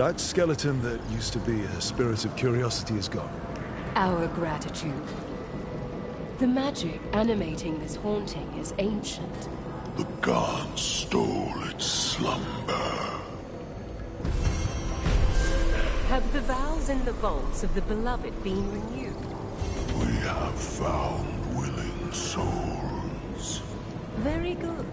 That skeleton that used to be a spirit of curiosity is gone. Our gratitude. The magic animating this haunting is ancient. The gods stole its slumber. Have the vows in the vaults of the beloved been renewed? We have found willing souls. Very good.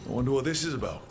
I wonder what this is about.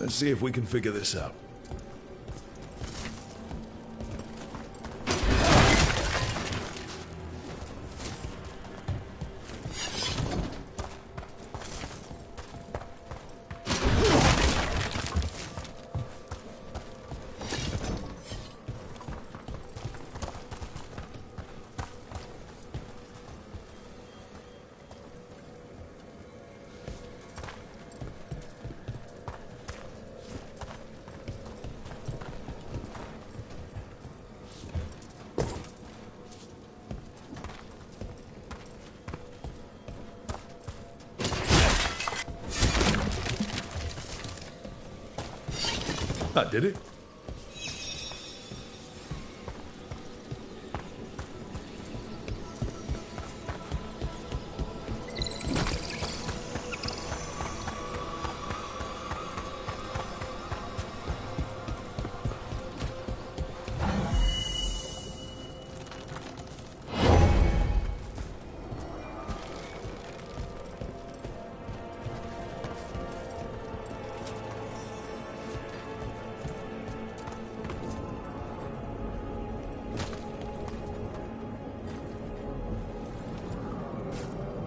Let's see if we can figure this out. That did it.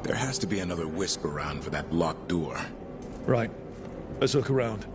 There has to be another wisp around for that locked door. Right. Let's look around.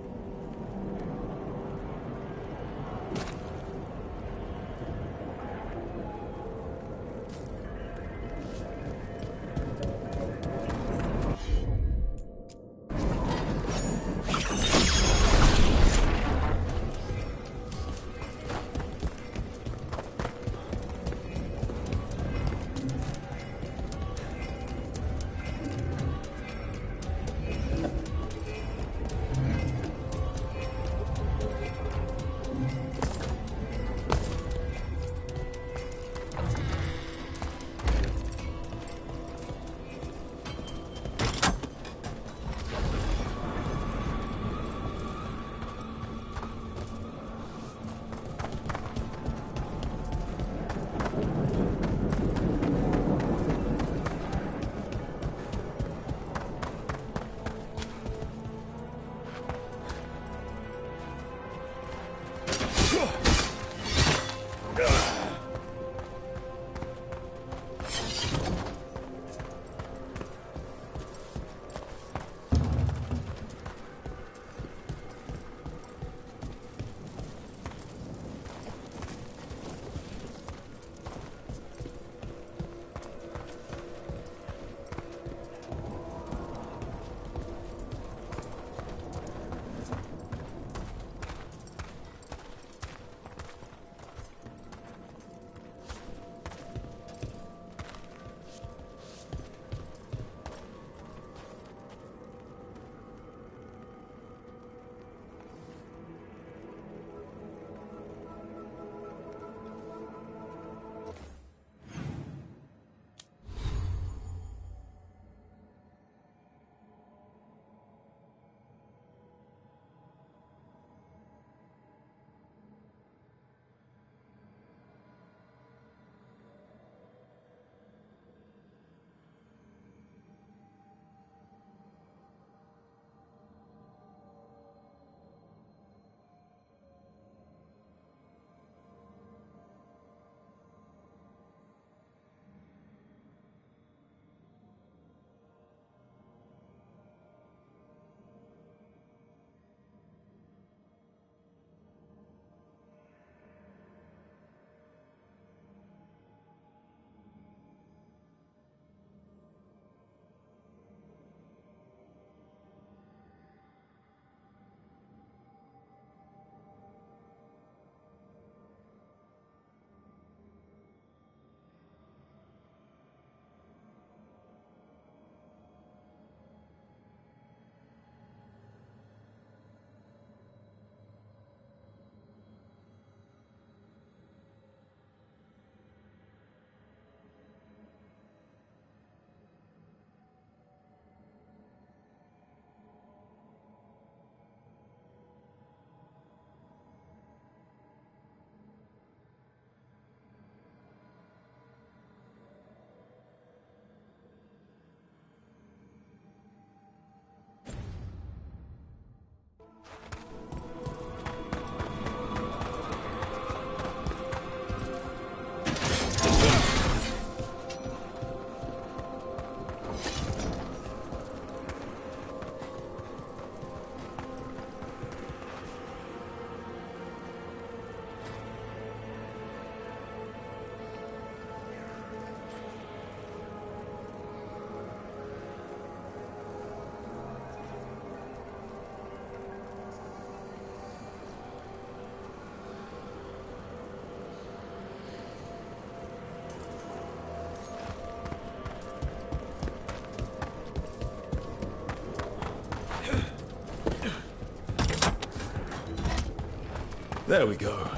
There we go.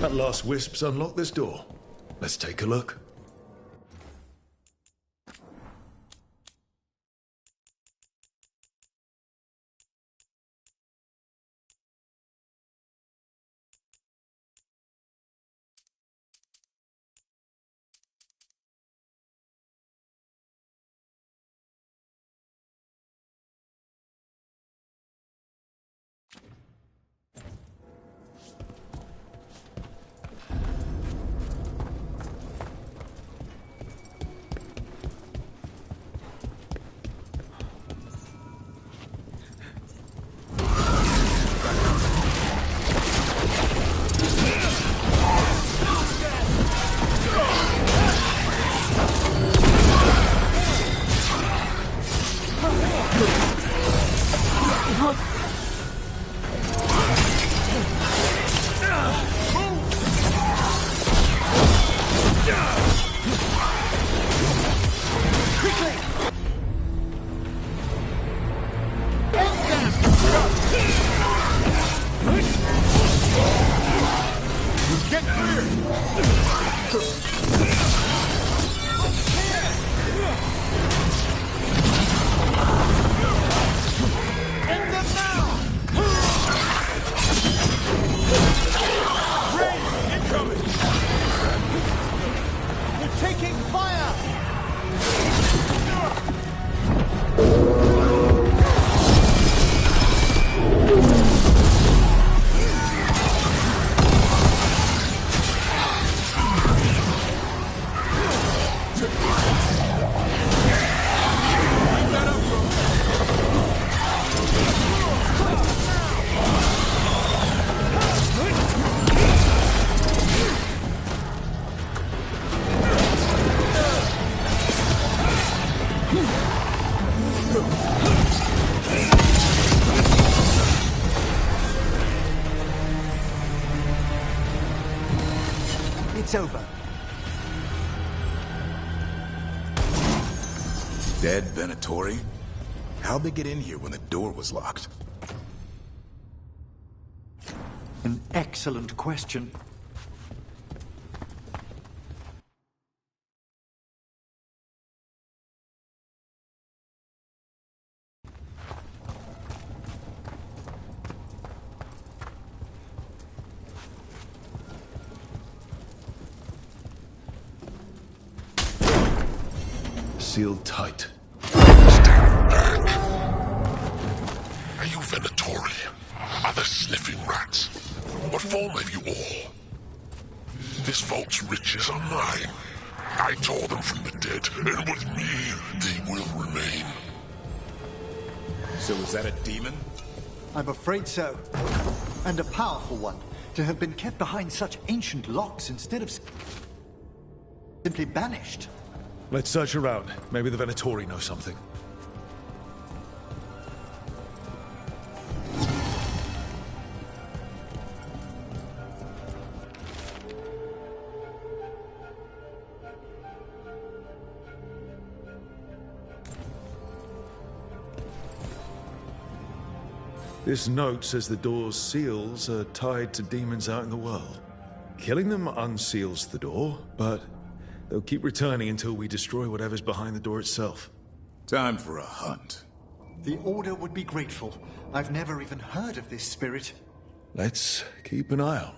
That last wisp's unlocked this door. Let's take a look. It's over. Dead Venatori? How'd they get in here when the door was locked? An excellent question. Sealed tight. Stand back. Are you Venatori? Other sniffing rats? What form have you all? This vault's riches are mine. I tore them from the dead, and with me, they will remain. So is that a demon? I'm afraid so. And a powerful one, to have been kept behind such ancient locks instead of simply banished. Let's search around. Maybe the Venatori know something. This note says the door's seals are tied to demons out in the world. Killing them unseals the door, but they'll keep returning until we destroy whatever's behind the door itself. Time for a hunt. The Order would be grateful. I've never even heard of this spirit. Let's keep an eye out.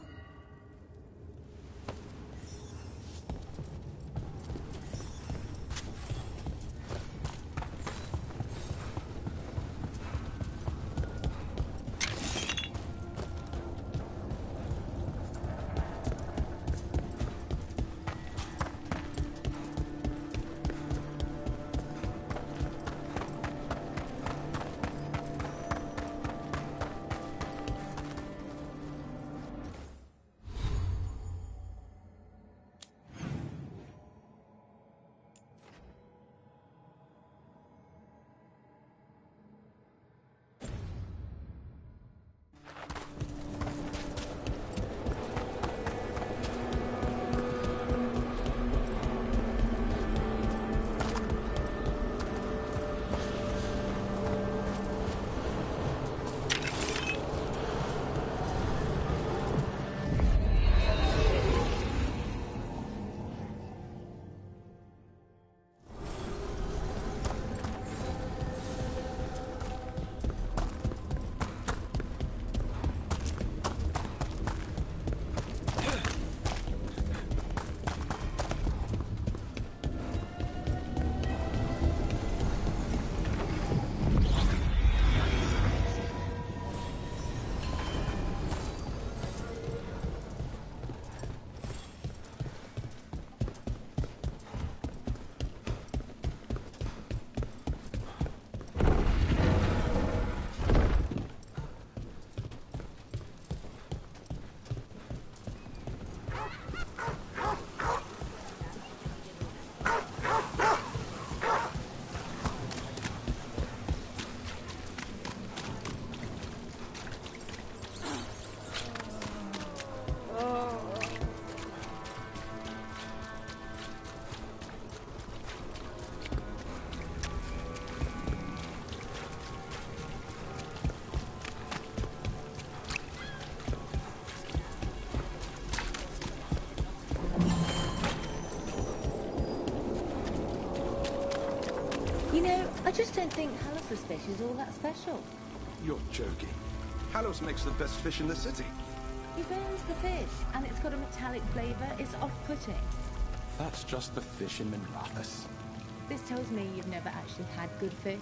You know, I just don't think Hallus's fish is all that special. You're joking. Hallos makes the best fish in the city. He burns the fish, and it's got a metallic flavour. It's off-putting. That's just the fish in Minrathus. This tells me you've never actually had good fish.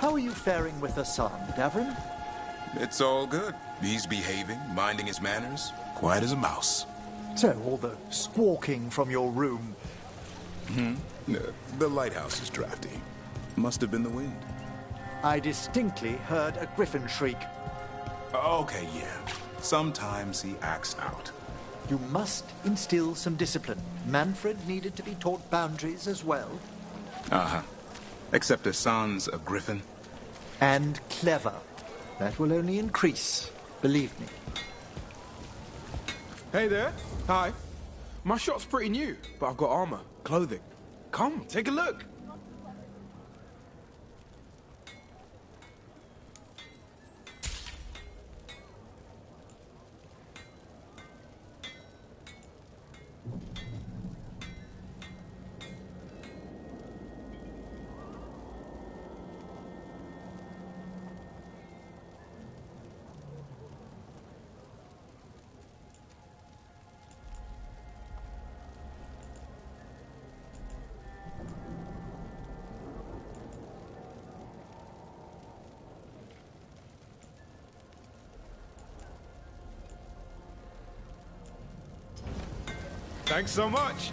How are you faring with Hassan, Davrin? It's all good. He's behaving, minding his manners, quiet as a mouse. So, all the squawking from your room. The lighthouse is drafty. Must have been the wind. I distinctly heard a griffin shriek. Okay, yeah. Sometimes he acts out. You must instill some discipline. Manfred needed to be taught boundaries as well. Uh-huh. Except Hassan's a griffin. And clever. That will only increase, believe me. Hey there. Hi. My shop's pretty new, but I've got armor, clothing. Come, take a look. Thanks so much.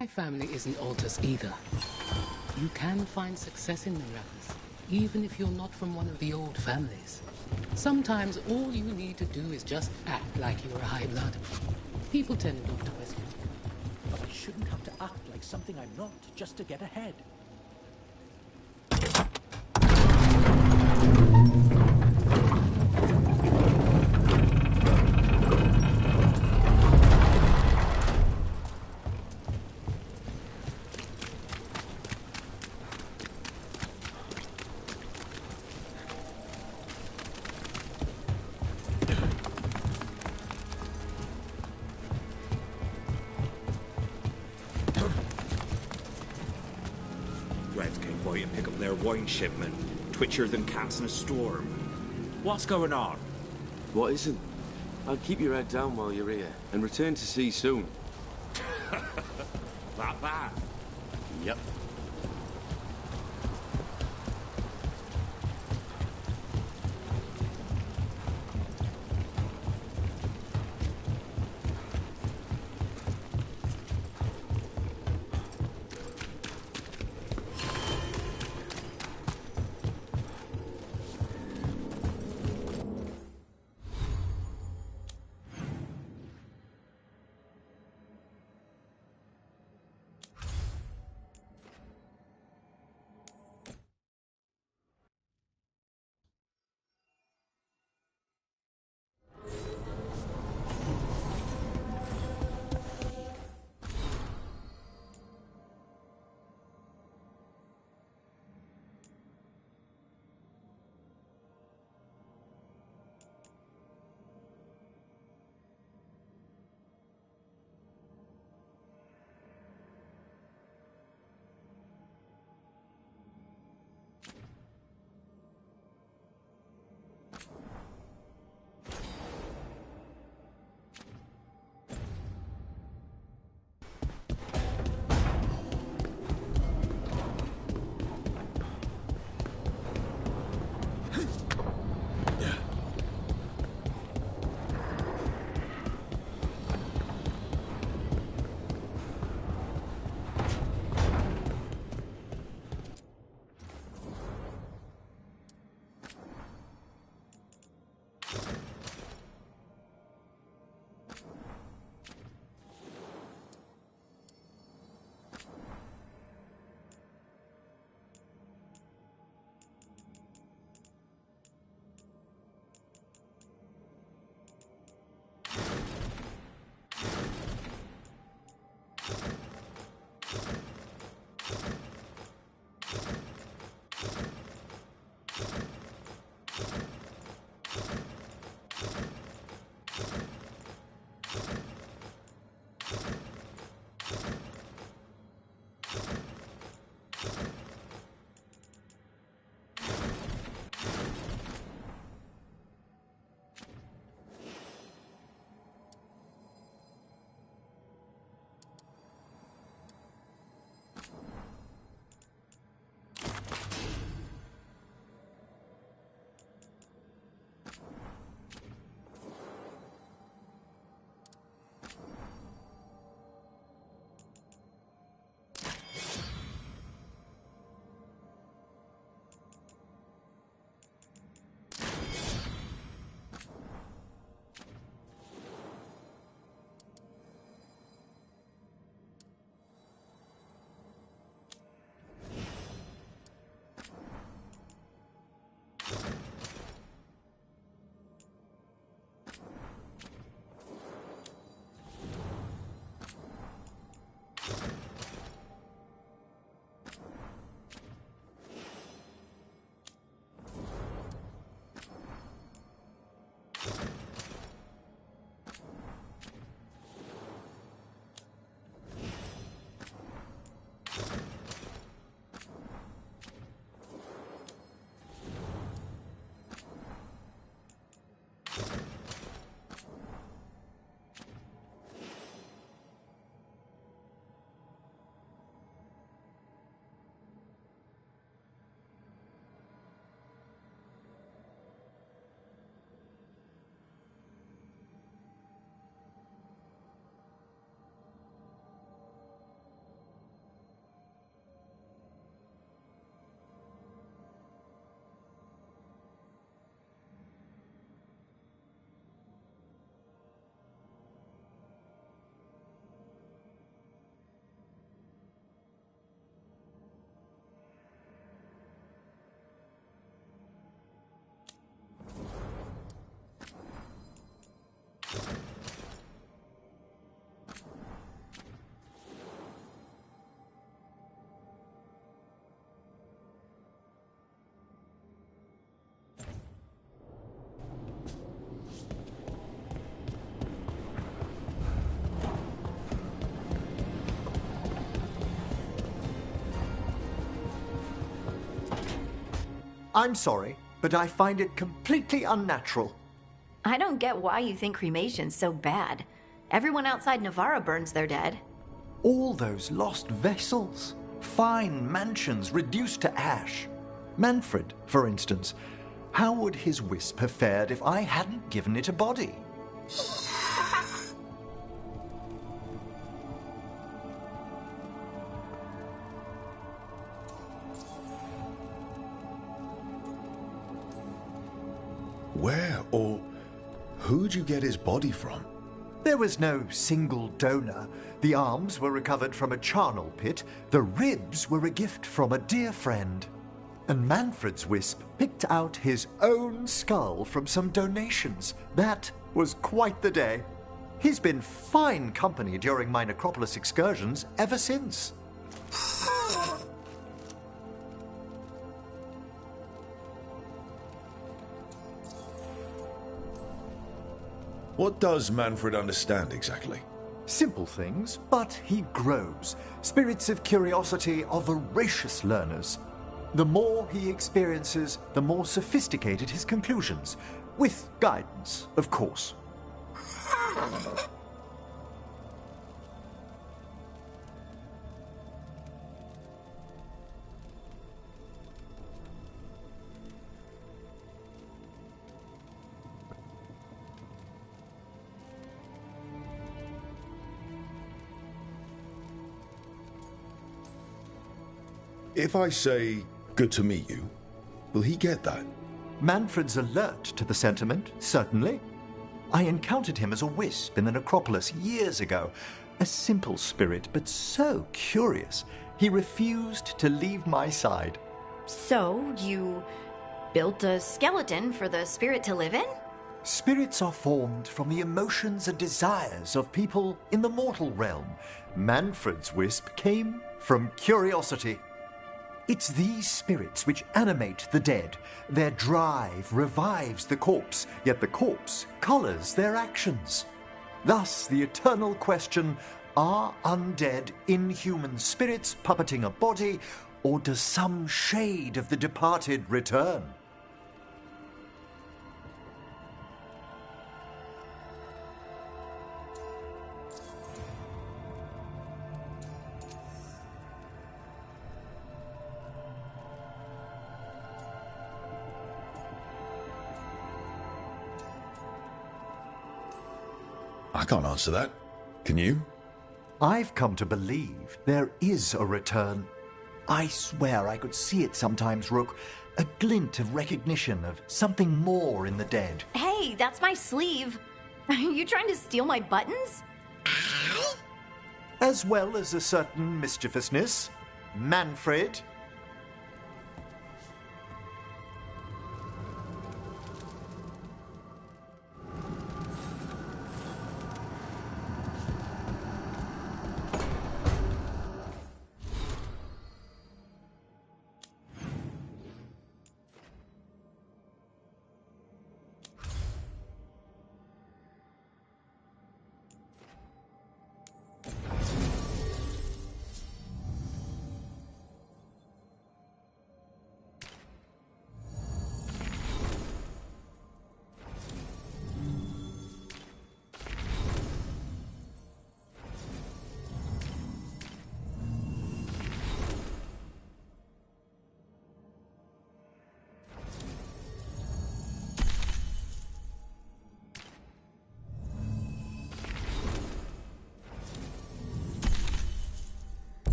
My family isn't Altus either. You can find success in Miracles, even if you're not from one of the old families. Sometimes all you need to do is just act like you're a high blood. People tend not to question. But I shouldn't have to act like something I'm not just to get ahead. And pick up their wine shipment, twitchier than cats in a storm. What's going on? What isn't? I'll keep your head down while you're here, and return to sea soon. Like that? Yep. I'm sorry, but I find it completely unnatural. I don't get why you think cremation's so bad. Everyone outside Navarra burns their dead. All those lost vessels. Fine mansions reduced to ash. Manfred, for instance. How would his wisp have fared if I hadn't given it a body? Where or who'd you get his body from? There was no single donor. The arms were recovered from a charnel pit. The ribs were a gift from a dear friend. And Manfred's wisp picked out his own skull from some donations. That was quite the day. He's been fine company during my necropolis excursions ever since. What does Manfred understand exactly? Simple things, but he grows. Spirits of curiosity are voracious learners. The more he experiences, the more sophisticated his conclusions. With guidance, of course. If I say, good to meet you, will he get that? Manfred's alert to the sentiment, certainly. I encountered him as a wisp in the necropolis years ago. A simple spirit, but so curious. He refused to leave my side. So, you built a skeleton for the spirit to live in? Spirits are formed from the emotions and desires of people in the mortal realm. Manfred's wisp came from curiosity. It's these spirits which animate the dead. Their drive revives the corpse, yet the corpse colors their actions. Thus, the eternal question, are undead inhuman spirits puppeting a body, or does some shade of the departed return? I can't answer that. Can you? I've come to believe there is a return. I swear I could see it sometimes, Rook. A glint of recognition of something more in the dead. Hey, that's my sleeve. Are you trying to steal my buttons? As well as a certain mischievousness. Manfred.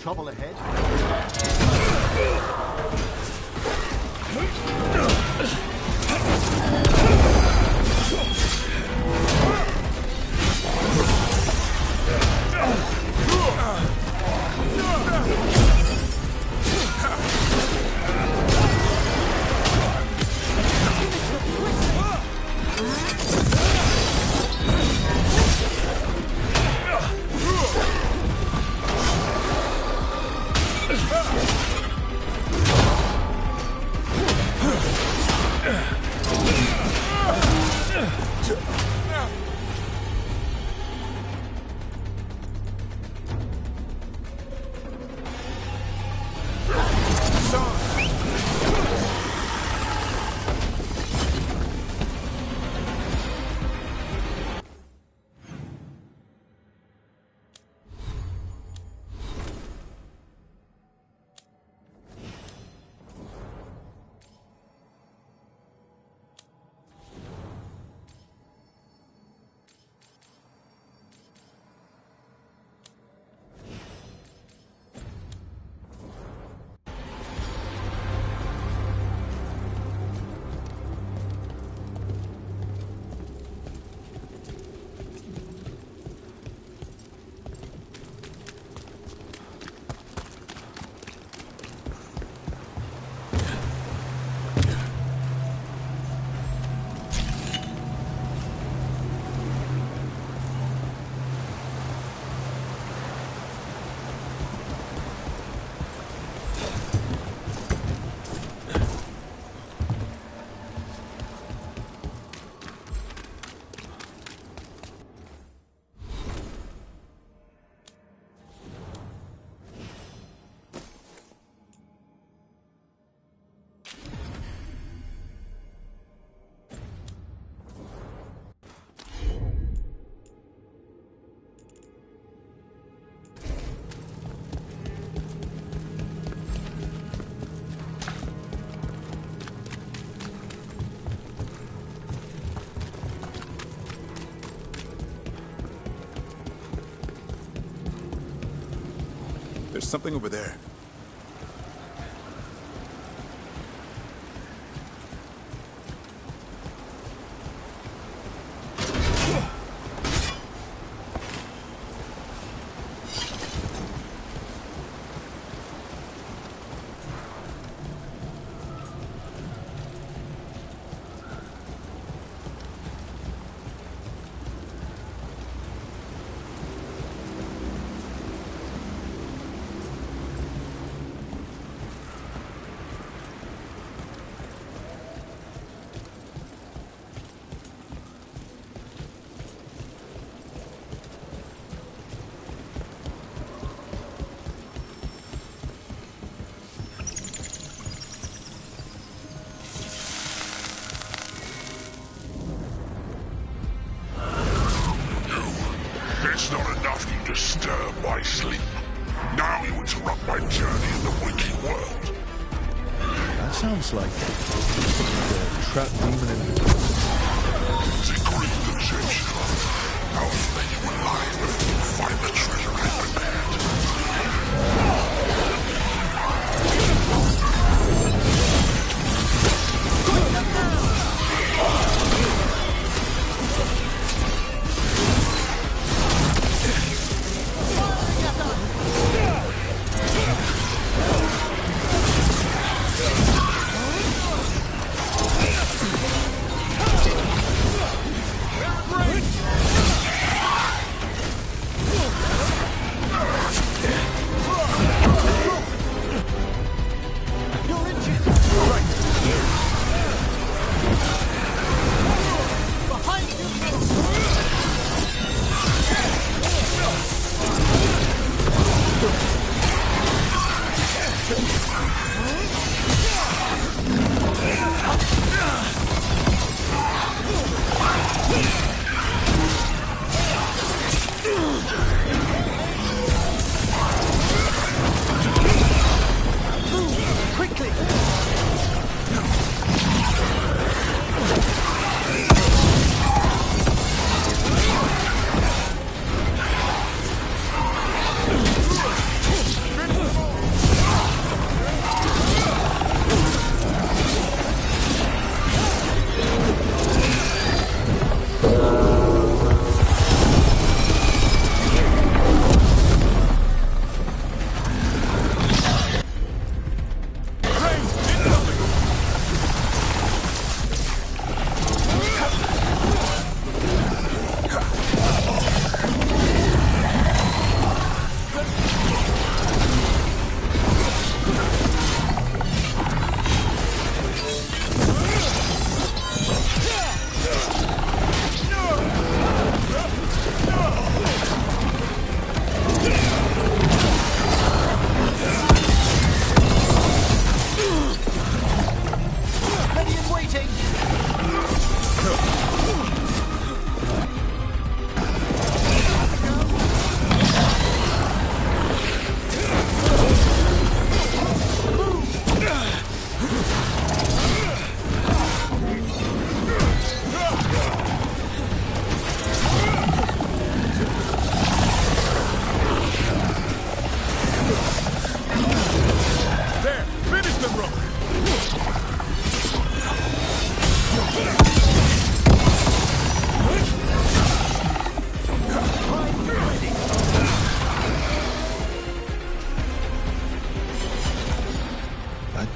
Trouble ahead. There's something over there. It's not enough you disturb my sleep. Now you interrupt my journey in the waking world. That sounds like the trapped demon in the... Decree the Egyptian. I'll lay you alive before you find the treasure I prepared.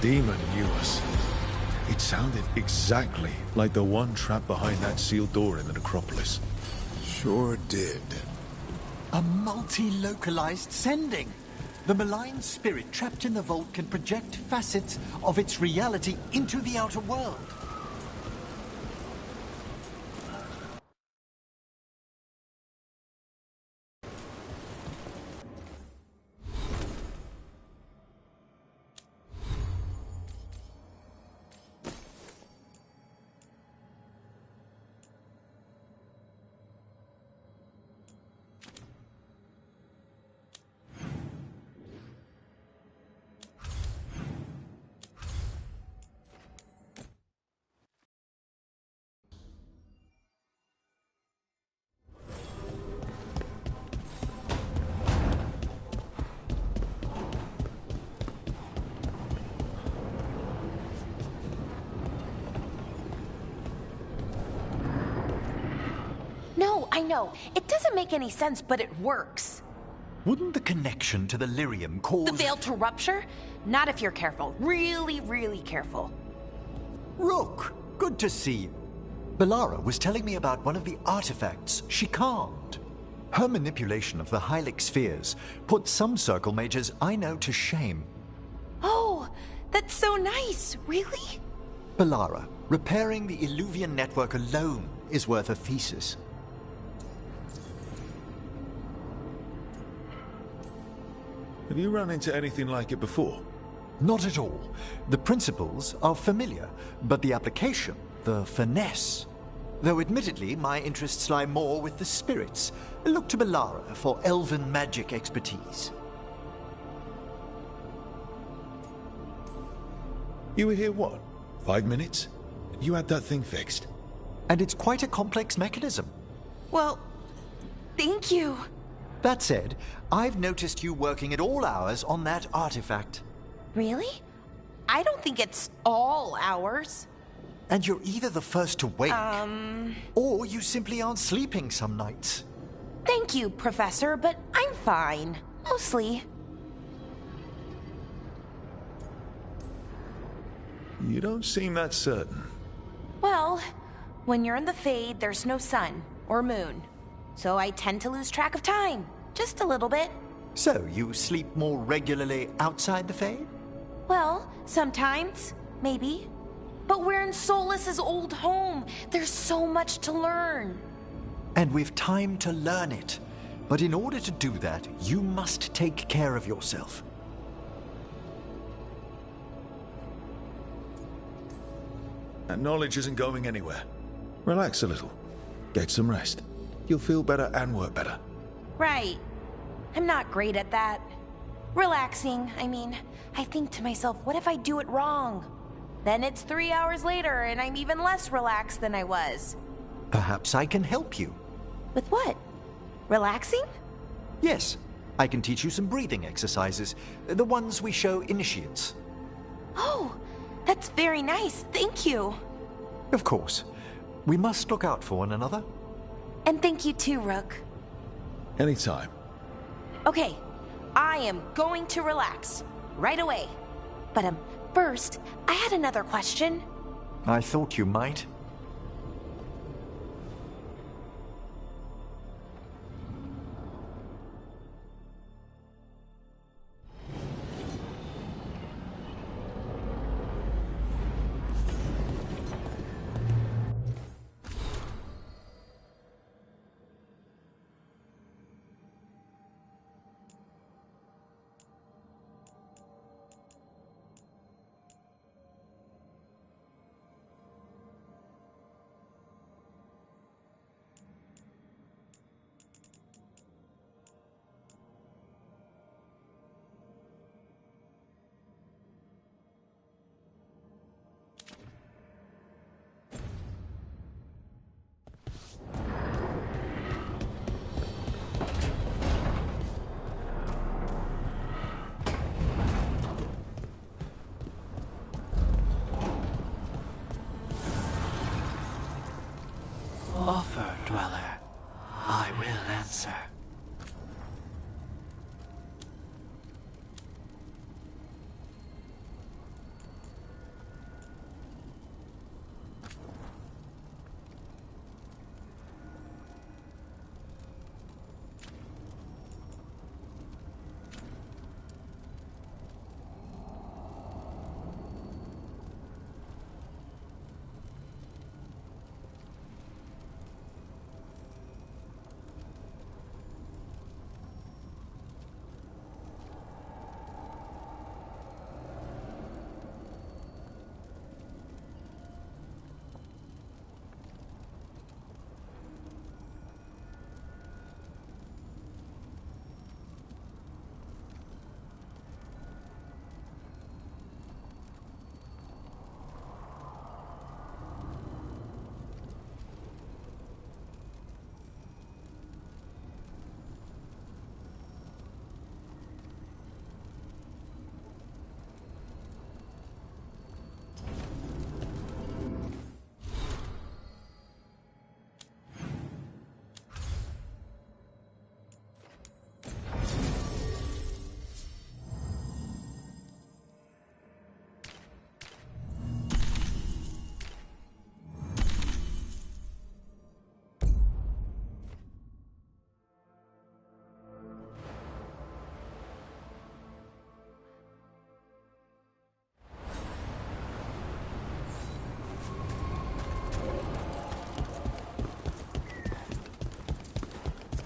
demon knew us. It sounded exactly like the one trapped behind that sealed door in the necropolis. Sure did. A multi-localized sending. The malign spirit trapped in the vault can project facets of its reality into the outer world. I know. It doesn't make any sense, but it works. Wouldn't the connection to the lyrium cause... The veil to rupture? Not if you're careful. Really, really careful. Rook, good to see you. Bellara was telling me about one of the artifacts she calmed. Her manipulation of the Hylic spheres put some circle mages I know to shame. Oh, that's so nice. Really? Bellara, repairing the Illuvian network alone is worth a thesis. Have you run into anything like it before? Not at all. The principles are familiar, but the application, the finesse. Though admittedly, my interests lie more with the spirits. Look to Bellara for elven magic expertise. You were here, what, 5 minutes? You had that thing fixed. And it's quite a complex mechanism. Well, thank you. That said, I've noticed you working at all hours on that artifact. Really? I don't think it's all hours. And you're either the first to wake, or you simply aren't sleeping some nights. Thank you, Professor, but I'm fine. Mostly. You don't seem that certain. Well, when you're in the Fade, there's no sun or moon. So I tend to lose track of time. Just a little bit. So you sleep more regularly outside the Fade? Well, sometimes. Maybe. But we're in Solus's old home. There's so much to learn. And we've time to learn it. But in order to do that, you must take care of yourself. That knowledge isn't going anywhere. Relax a little. Get some rest. You'll feel better and work better. Right. I'm not great at that. Relaxing, I mean. I think to myself, what if I do it wrong? Then it's 3 hours later and I'm even less relaxed than I was. Perhaps I can help you. With what? Relaxing? Yes. I can teach you some breathing exercises. The ones we show initiates. Oh, that's very nice. Thank you. Of course. We must look out for one another. And thank you too, Rook. Anytime. Okay, I am going to relax. Right away. But first, I had another question. I thought you might.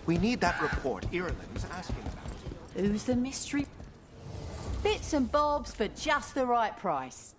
We need that report Ireland's asking about. Who's the mystery? Bits and bobs for just the right price.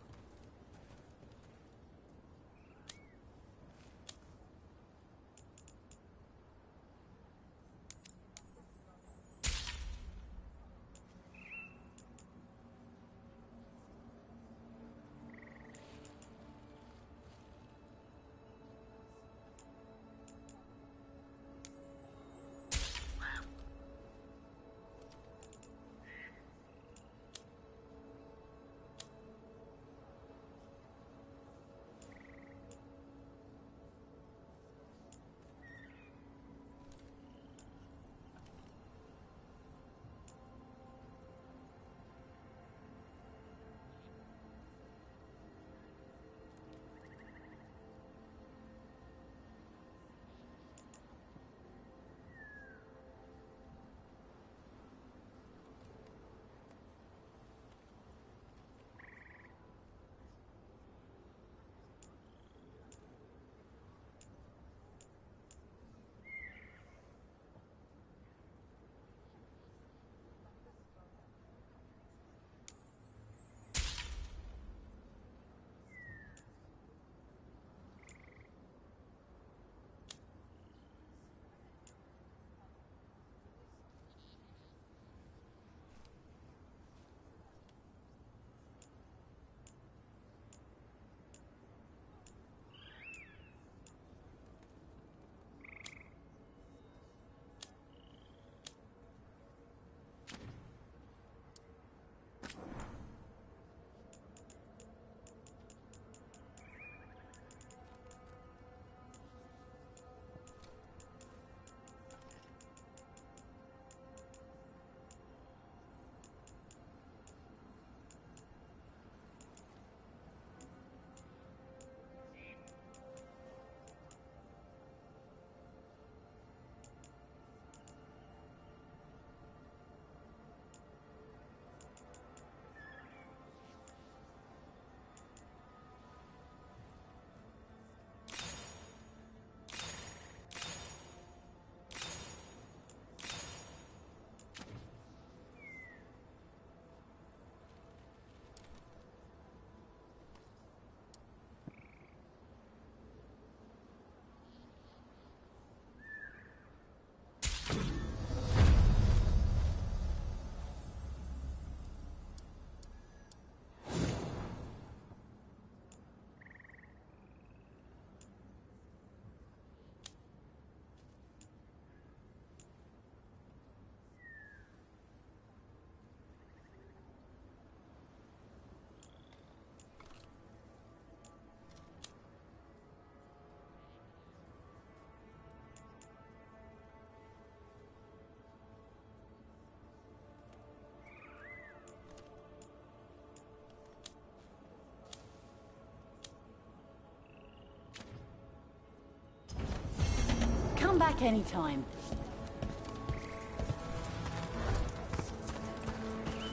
Come back anytime.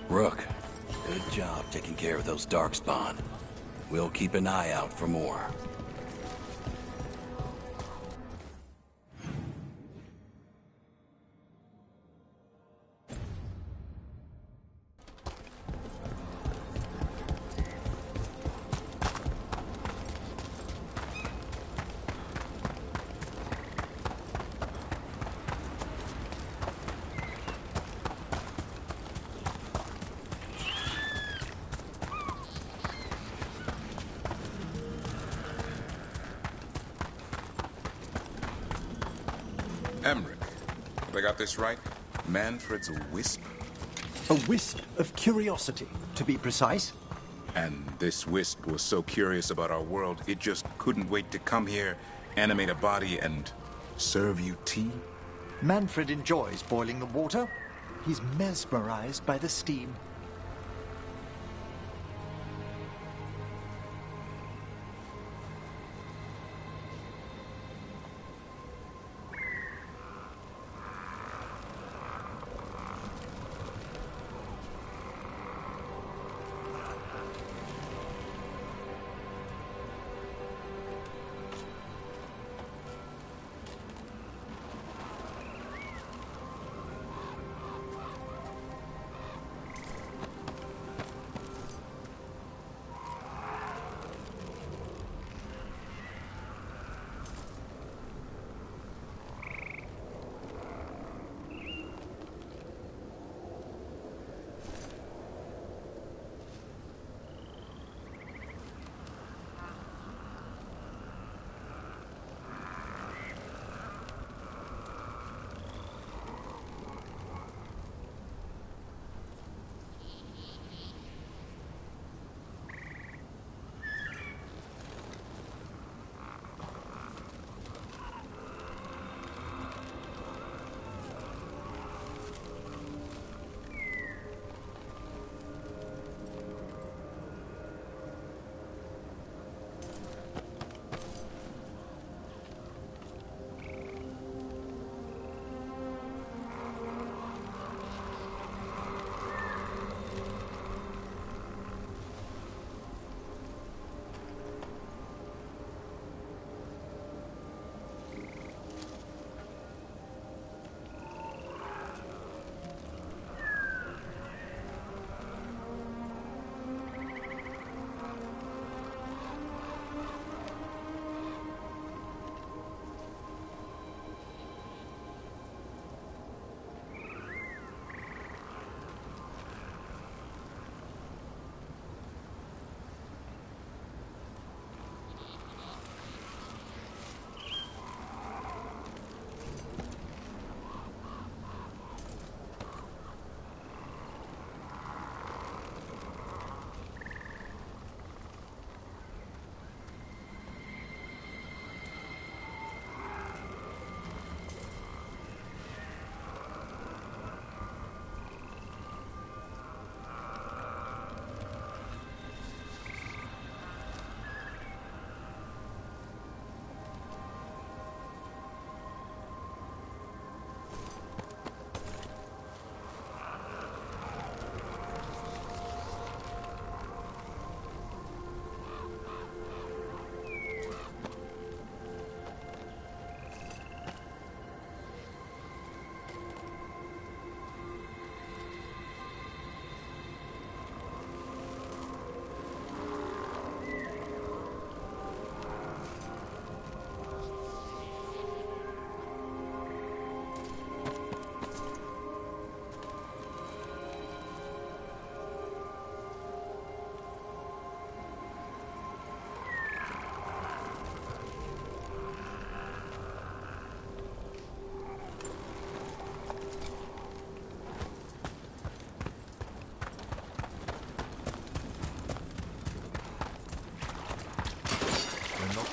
Rook, good job taking care of those darkspawn. We'll keep an eye out for more. Emmerich, have I got this right? Manfred's a wisp? A wisp of curiosity, to be precise. And this wisp was so curious about our world, it just couldn't wait to come here, animate a body, and serve you tea? Manfred enjoys boiling the water. He's mesmerized by the steam.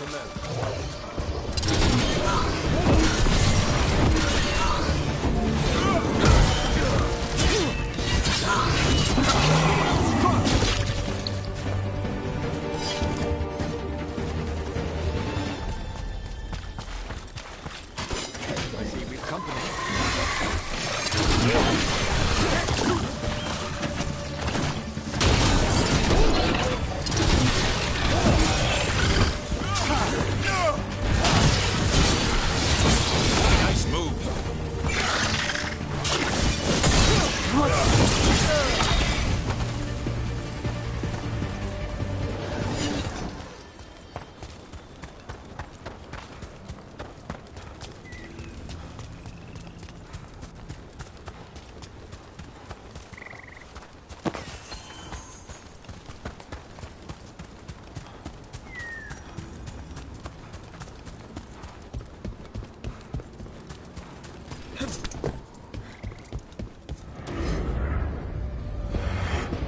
from them. I see we've company. Nice move.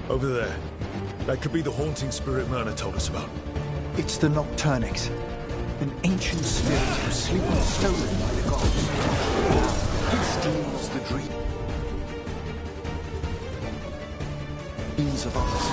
Over there. That could be the haunting spirit Myrna told us about. It's the Nocturnix, an ancient spirit whose sleep was stolen by the gods. It steals the dreams of others.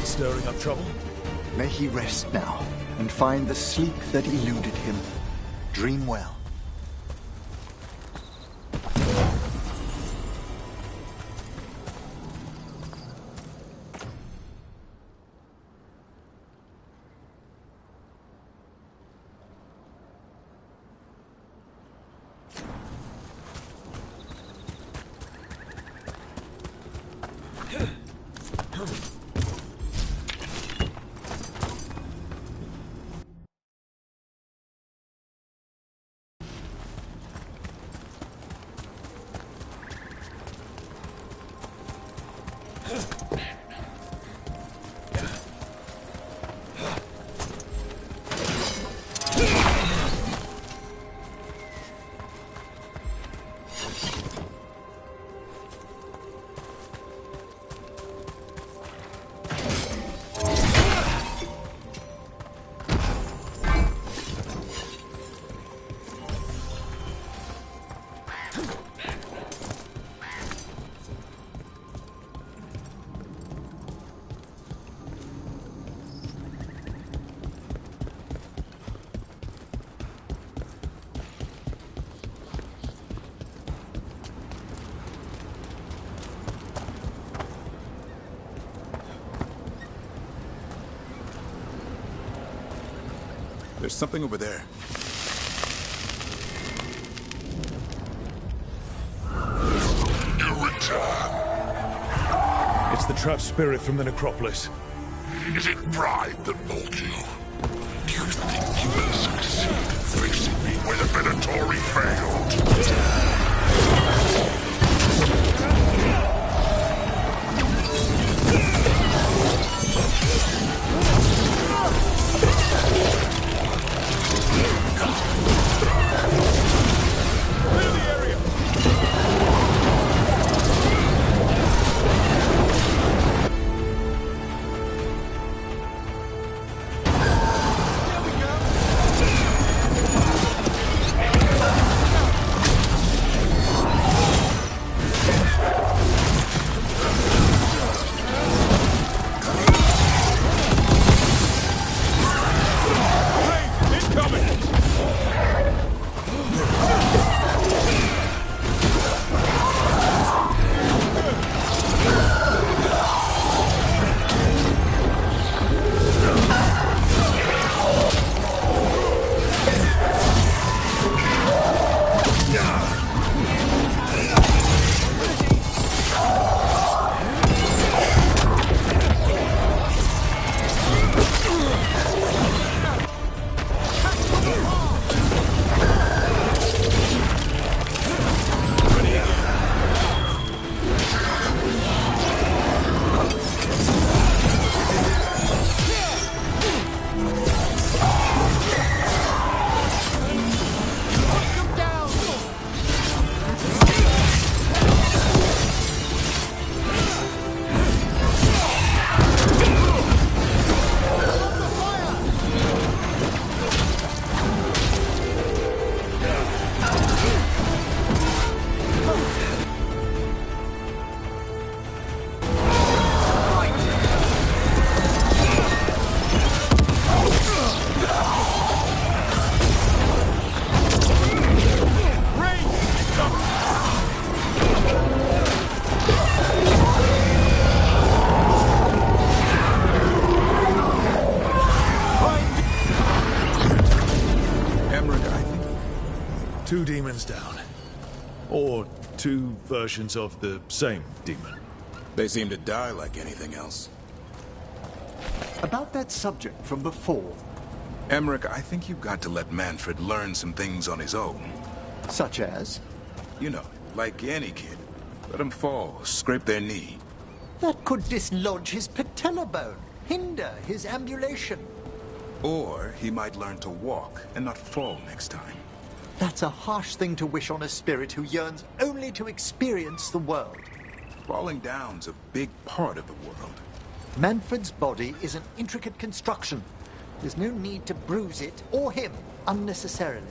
Stirring up trouble? May he rest now and find the sleep that eluded him. Dream well. There's something over there. trapped spirit from the necropolis. Is it pride that molds you? Do you think you will succeed in facing me where the Venatori failed? Two demons down. Or two versions of the same demon. They seem to die like anything else. About that subject from before. Emmerich, I think you've got to let Manfred learn some things on his own. Such as? You know, like any kid. Let them fall, scrape their knee. That could dislodge his patella bone, hinder his ambulation. Or he might learn to walk and not fall next time. That's a harsh thing to wish on a spirit who yearns only to experience the world. Falling down's a big part of the world. Manfred's body is an intricate construction. There's no need to bruise it, or him, unnecessarily.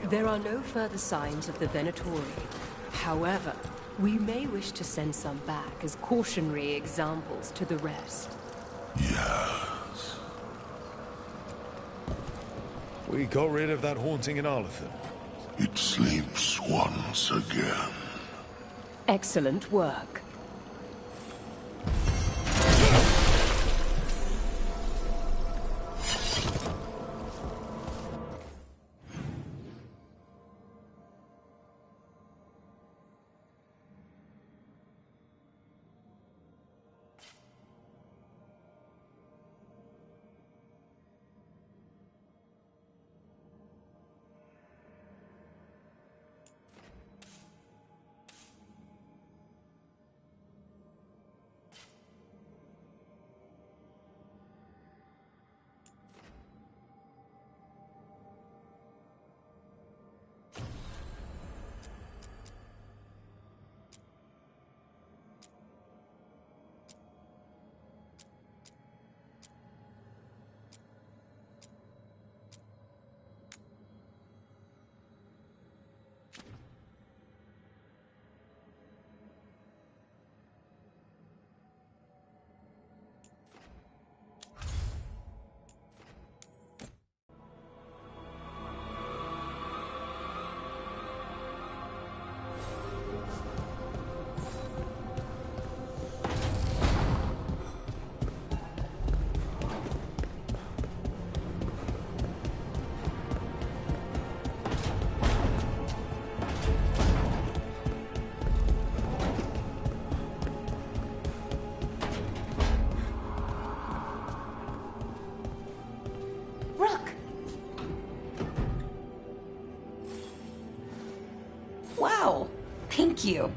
There are no further signs of the Venatori. However, we may wish to send some back as cautionary examples to the rest. Yes. We got rid of that haunting in Arlathan. It sleeps once again. Excellent work. Wow, thank you.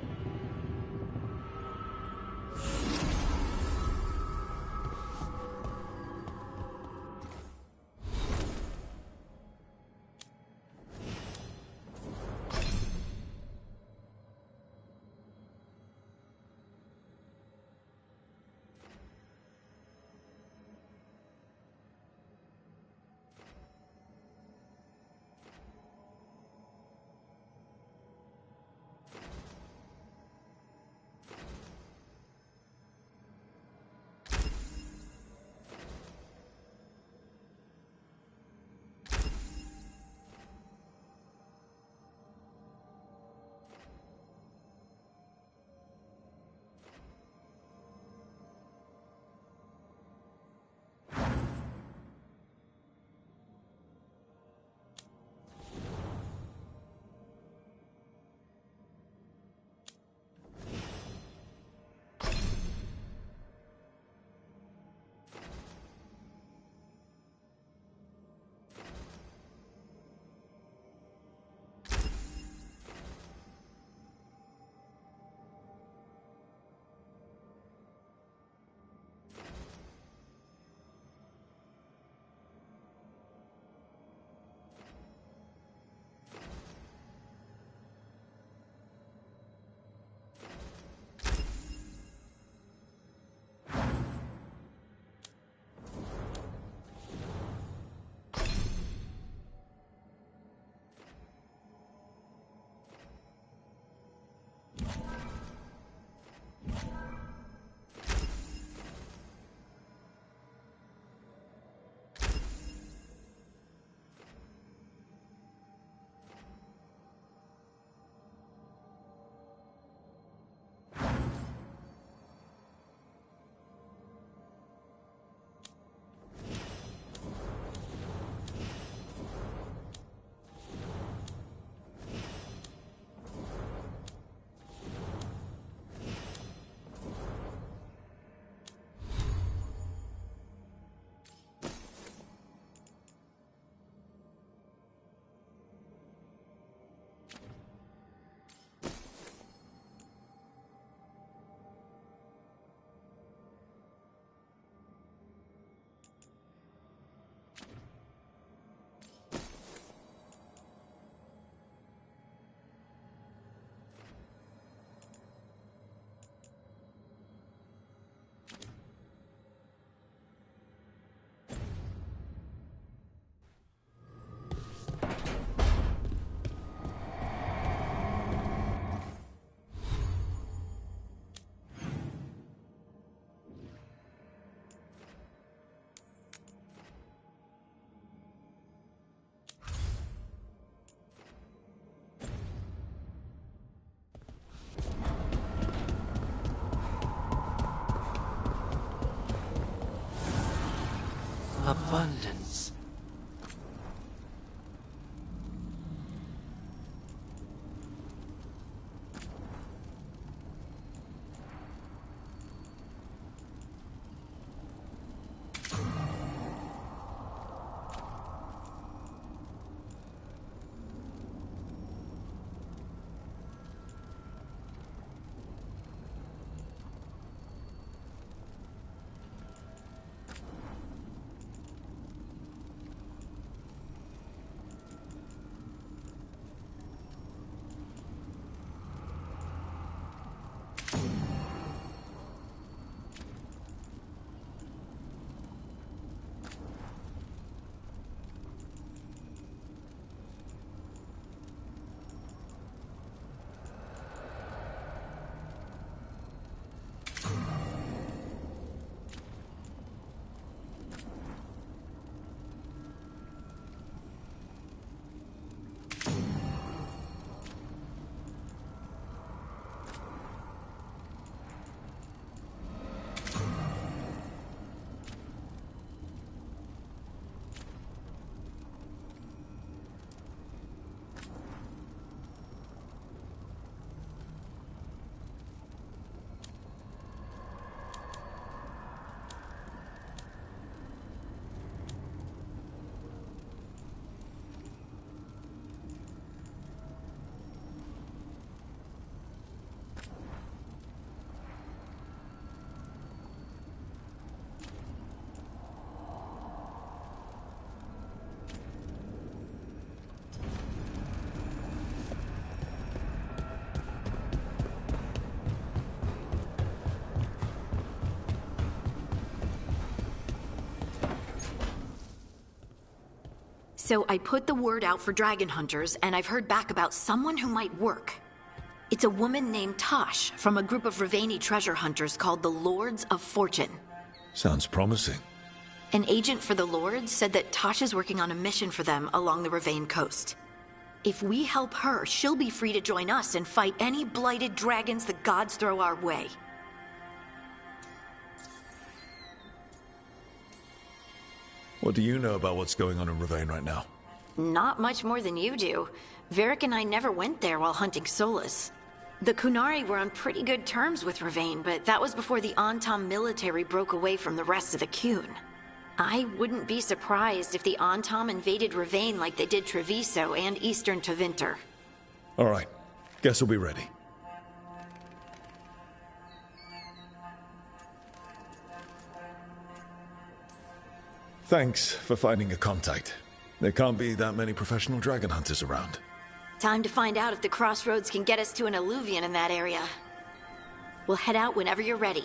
abundance. So I put the word out for dragon hunters, and I've heard back about someone who might work. It's a woman named Tosh from a group of Raveni treasure hunters called the Lords of Fortune. Sounds promising. An agent for the Lords said that Tosh is working on a mission for them along the Ravane coast. If we help her, she'll be free to join us and fight any blighted dragons the gods throw our way. What do you know about what's going on in Ravane right now? Not much more than you do. Varric and I never went there while hunting Solus. The Kunari were on pretty good terms with Ravane, but that was before the Antam military broke away from the rest of the Qun. I wouldn't be surprised if the Antam invaded Ravane like they did Treviso and Eastern Tevinter. All right. Guess we'll be ready. Thanks for finding a contact. There can't be that many professional dragon hunters around. Time to find out if the crossroads can get us to an alluvion in that area. We'll head out whenever you're ready.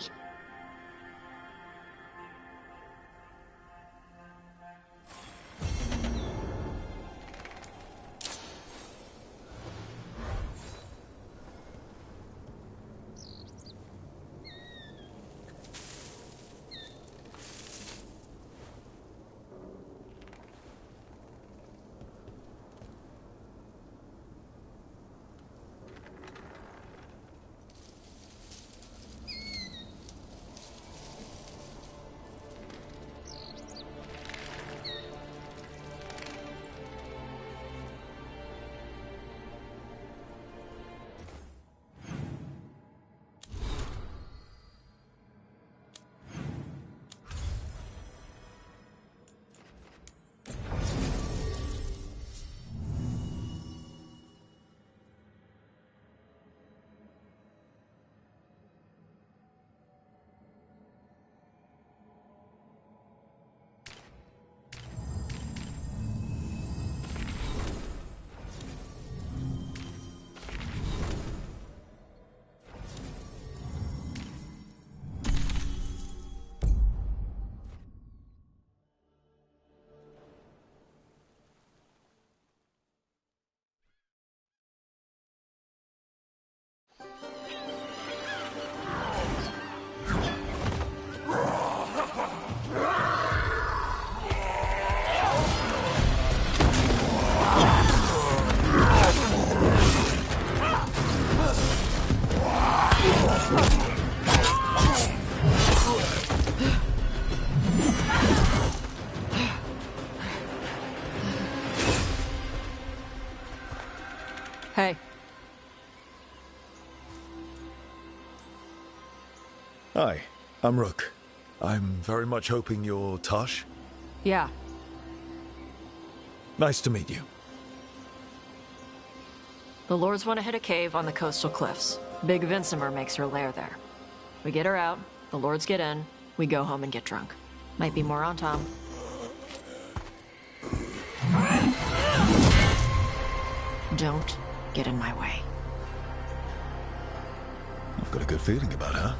Hey. Hi, I'm Rook. I'm very much hoping you're Tosh. Yeah. Nice to meet you. The Lords want to hit a cave on the coastal cliffs. Big Vinsimer makes her lair there. We get her out, the Lords get in, we go home and get drunk. Might be more on Tom. Don't get in my way. I've got a good feeling about her.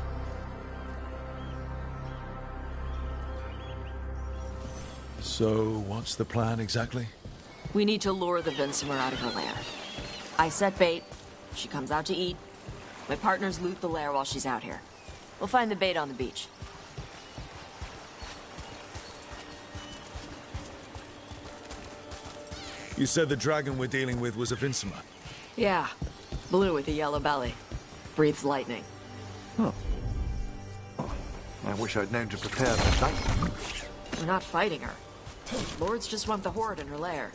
So, what's the plan exactly? We need to lure the Vinsimer out of her lair. I set bait, she comes out to eat. My partners loot the lair while she's out here. We'll find the bait on the beach. You said the dragon we're dealing with was a Vinsimer. Yeah, blue with a yellow belly. Breathes lightning. Huh. Oh, I wish I'd known to prepare for that. We're not fighting her. Lords just want the horde in her lair.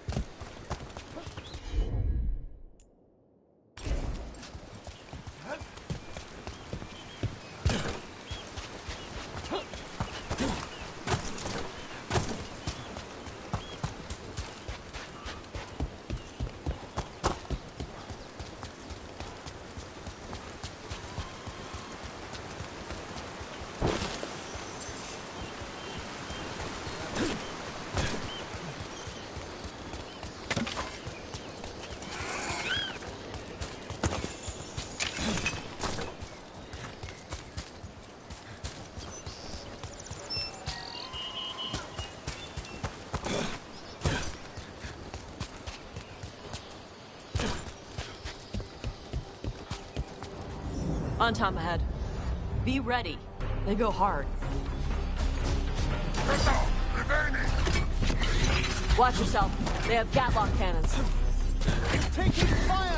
On Tom ahead. Be ready. They go hard. Watch yourself. They have Gatlock cannons. It's taking fire!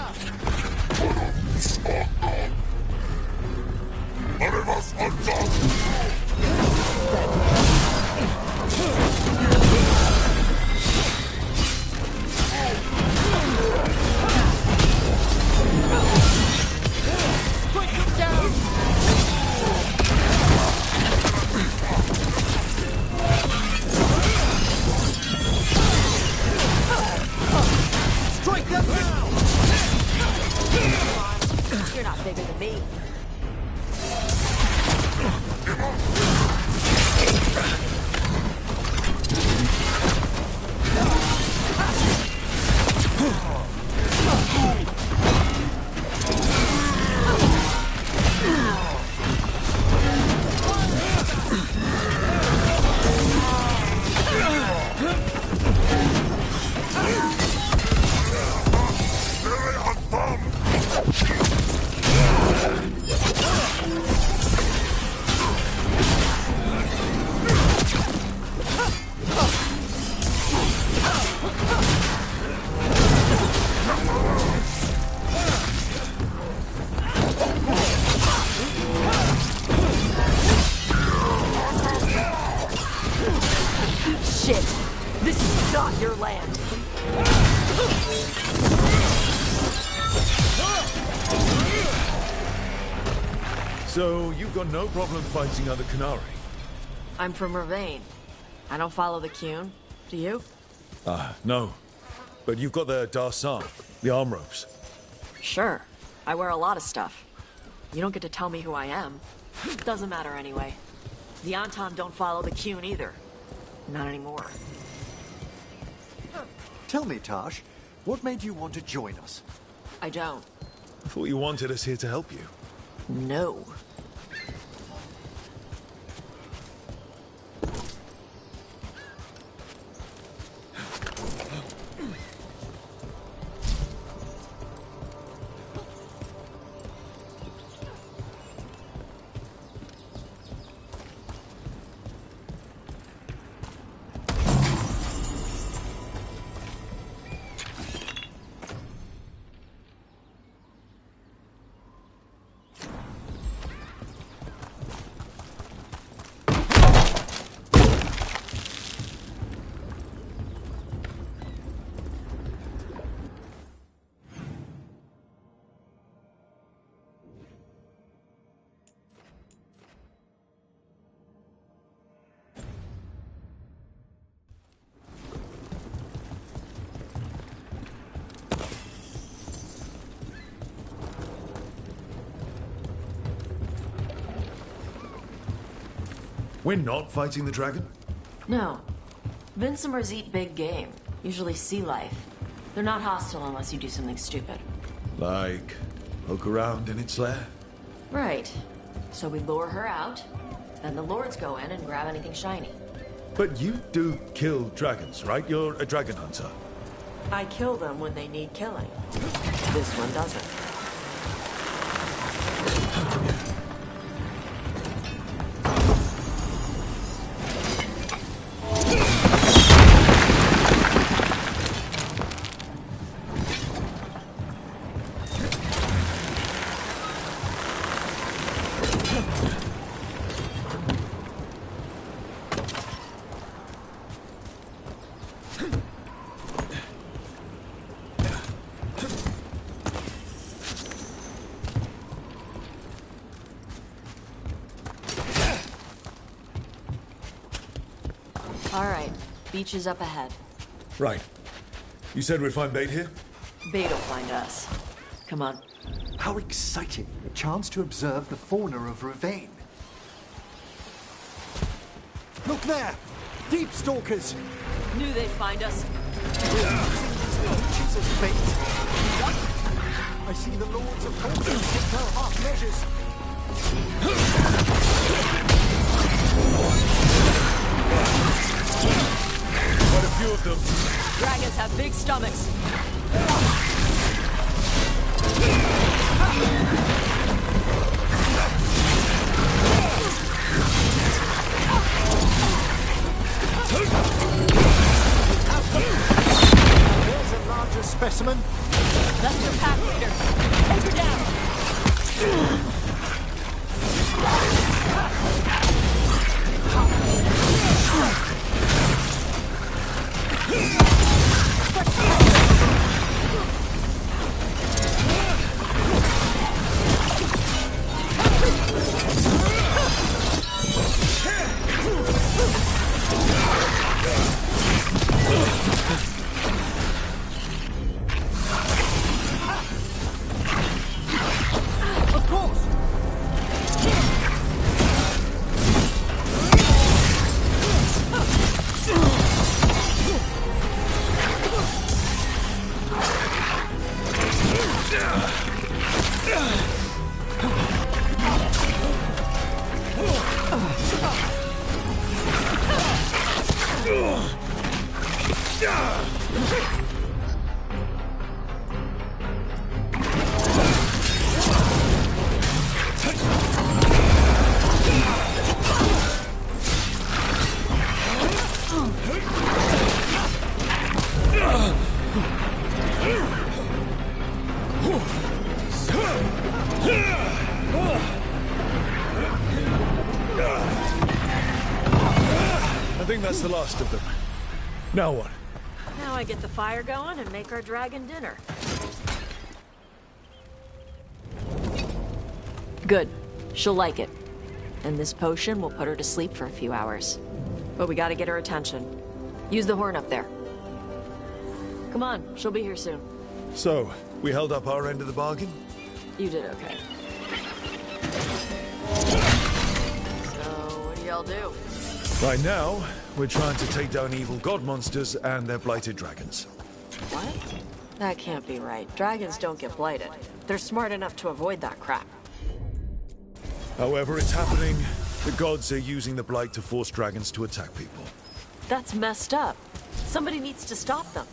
You're not bigger than me. Shit! This is not your land! So, you've got no problem fighting other Qunari? I'm from Ravain. I don't follow the Qun. Do you? No. But you've got the Darsan, the arm ropes. Sure. I wear a lot of stuff. You don't get to tell me who I am. Doesn't matter anyway. The Anton don't follow the Qun either. Not anymore. Tell me, Tash, what made you want to join us? I don't. I thought you wanted us here to help you. No. We're not fighting the dragon? No. Vincimers eat big game, usually sea life. They're not hostile unless you do something stupid. Like, poke around in its lair? Right. So we lure her out, then the lords go in and grab anything shiny. But you do kill dragons, right? You're a dragon hunter. I kill them when they need killing. This one doesn't. All right, beach is up ahead. Right. You said we'd find bait here? Bait'll find us. Come on. How exciting! A chance to observe the fauna of Ravane. Look there! Deep stalkers! Knew they'd find us. Leeches as bait. I see the lords of Fortune take no half measures. Quite a few of them. Dragons have big stomachs. There's a larger specimen. That's your pack leader. Take her down. I think that's the last of them. Now what? Now I get the fire going and make our dragon dinner. Good. She'll like it. And this potion will put her to sleep for a few hours. But we gotta get her attention. Use the horn up there. Come on, she'll be here soon. So, we held up our end of the bargain? You did okay. So, what do y'all do? Right now, we're trying to take down evil god monsters and their blighted dragons. What? That can't be right. Dragons don't get blighted. They're smart enough to avoid that crap. However it's happening, the gods are using the blight to force dragons to attack people. That's messed up. Somebody needs to stop them.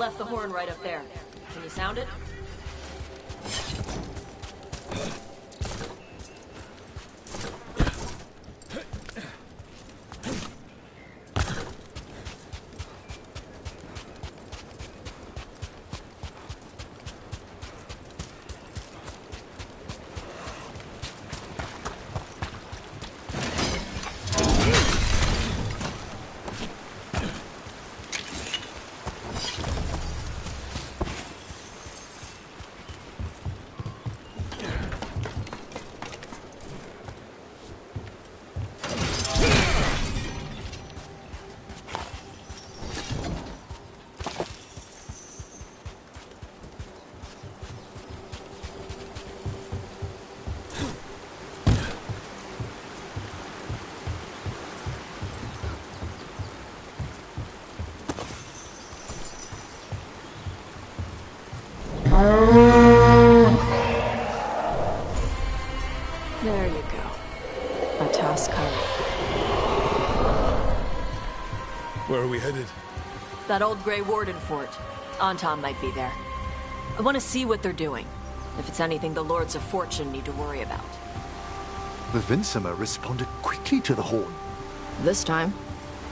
left the horn right up there. Can you sound it? There you go. A task card. Where are we headed? That old Grey Warden fort. Anton might be there. I want to see what they're doing. If it's anything the Lords of Fortune need to worry about. The Vincimer responded quickly to the horn. This time.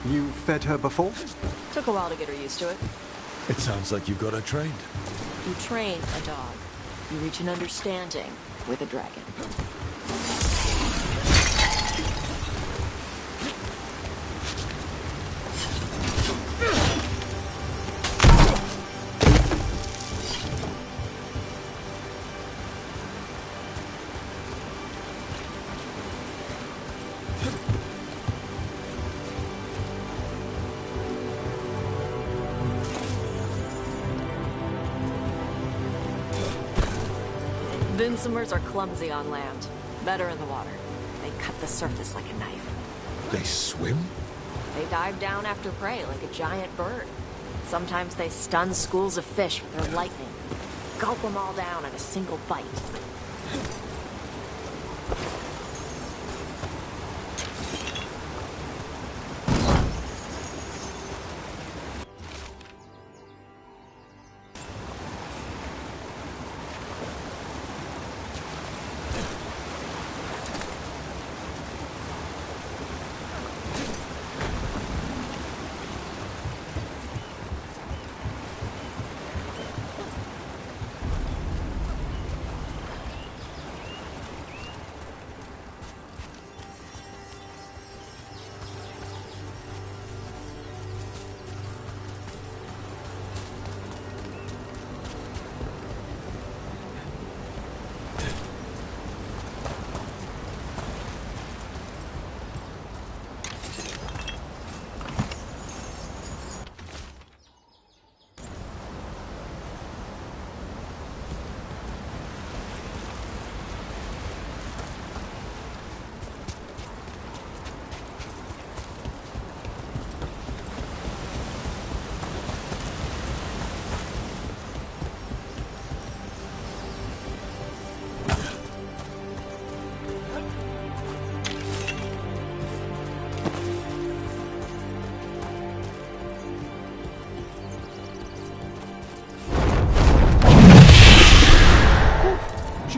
You fed her before? Took a while to get her used to it. It sounds like you've got her trained. You train a dog. You reach an understanding with a dragon. Vincimers are clumsy on land, better in the water. They cut the surface like a knife. They swim? They dive down after prey like a giant bird. Sometimes they stun schools of fish with their lightning. Gulp them all down in a single bite.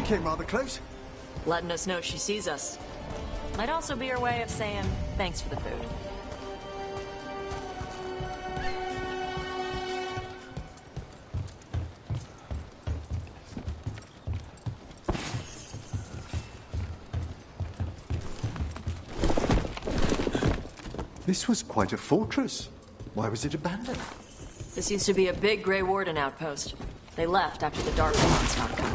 Came rather close. Letting us know she sees us. Might also be her way of saying thanks for the food. This was quite a fortress. Why was it abandoned? This used to be a big Grey Warden outpost. They left after the Darkspawn stopped coming.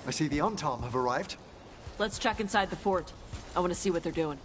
I see the Antam have arrived. Let's check inside the fort. I want to see what they're doing.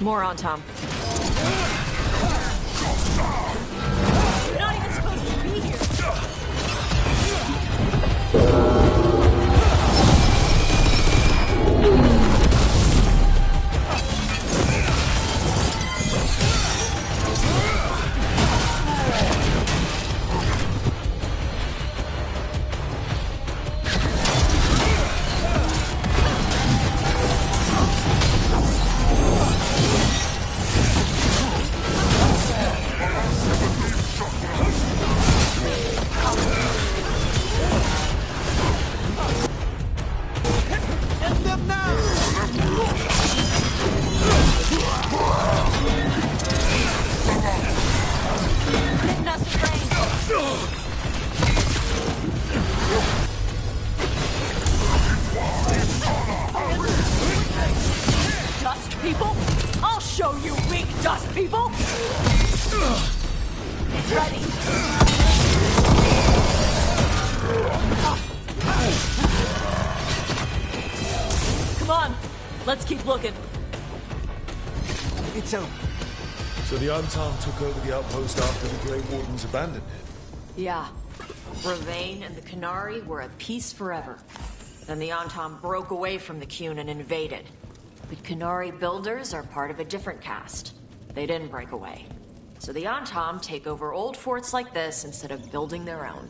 More on Tom. You're not even supposed to be here. Dust people? I'll show you weak dust people! Get ready! Come on, let's keep looking. It's over. So the Antam took over the outpost after the Grey Wardens abandoned it? Yeah. Ravain and the Canary were at peace forever. Then the Antam broke away from the Qun and invaded. The Canary builders are part of a different caste. They didn't break away. So the Antam take over old forts like this instead of building their own.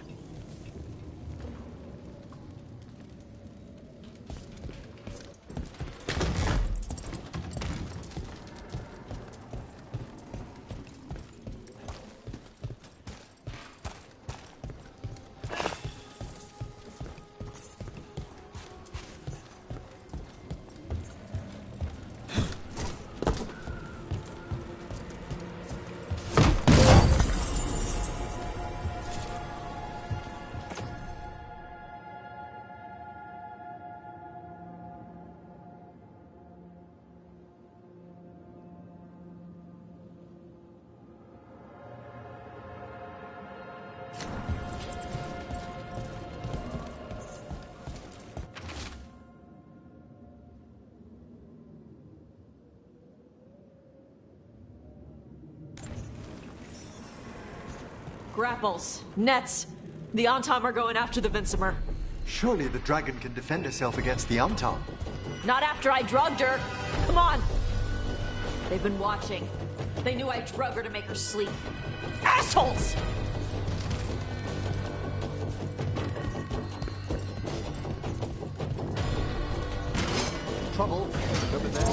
Grapples, nets. The Antam are going after the Vinsimer. Surely the dragon can defend herself against the Antam. Not after I drugged her. Come on. They've been watching. They knew I drug her to make her sleep. Assholes! Trouble over there.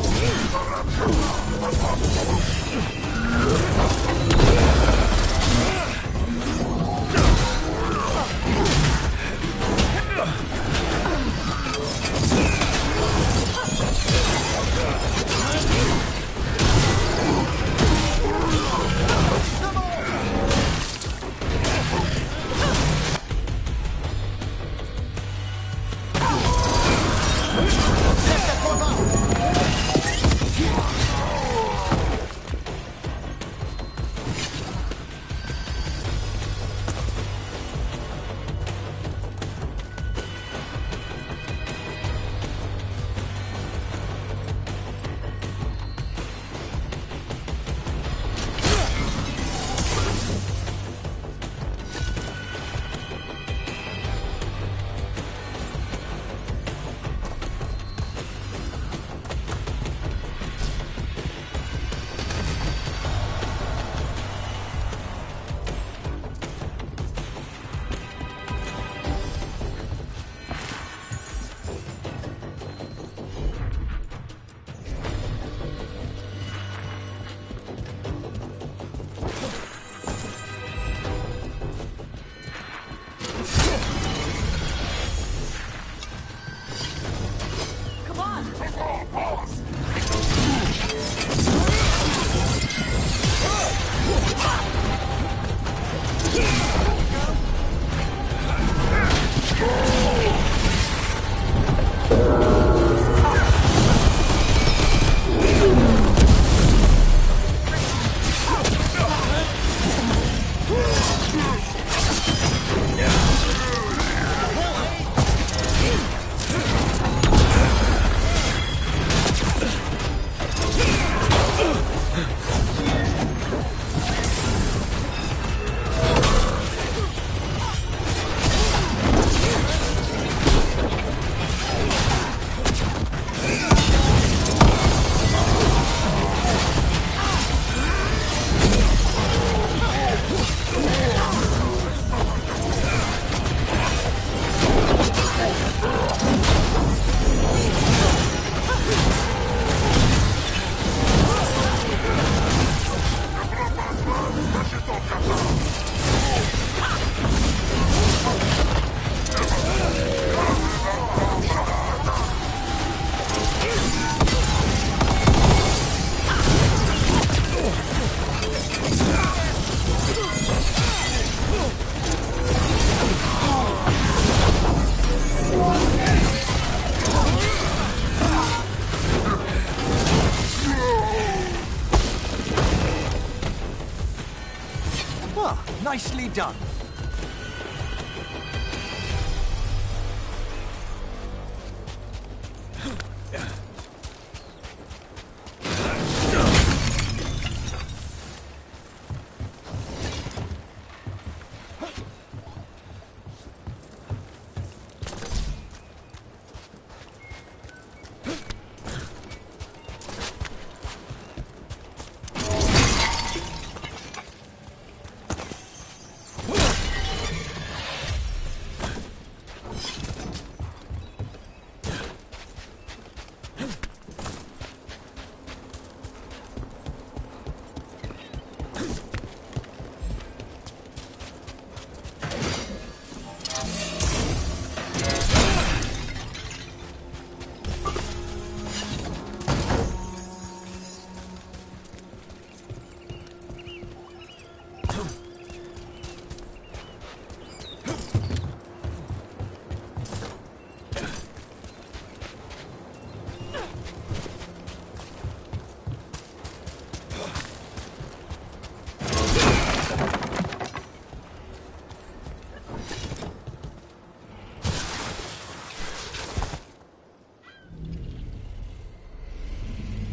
Nicely done.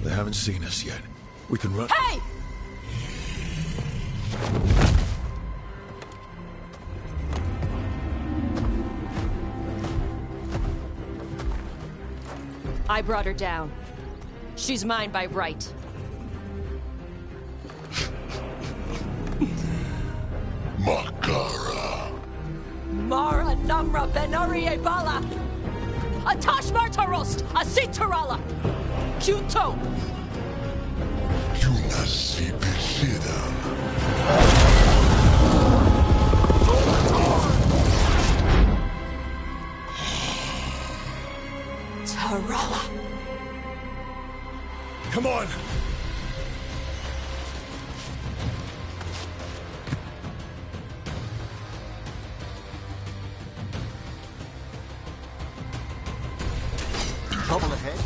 They haven't seen us yet. We can run. Hey! I brought her down. She's mine by right. Makara. Mara Namra Benarie Bala! Atash Martarost! Asitarala! Kyuto! Yunasi Bishida. Tarala! Come on! Trouble ahead.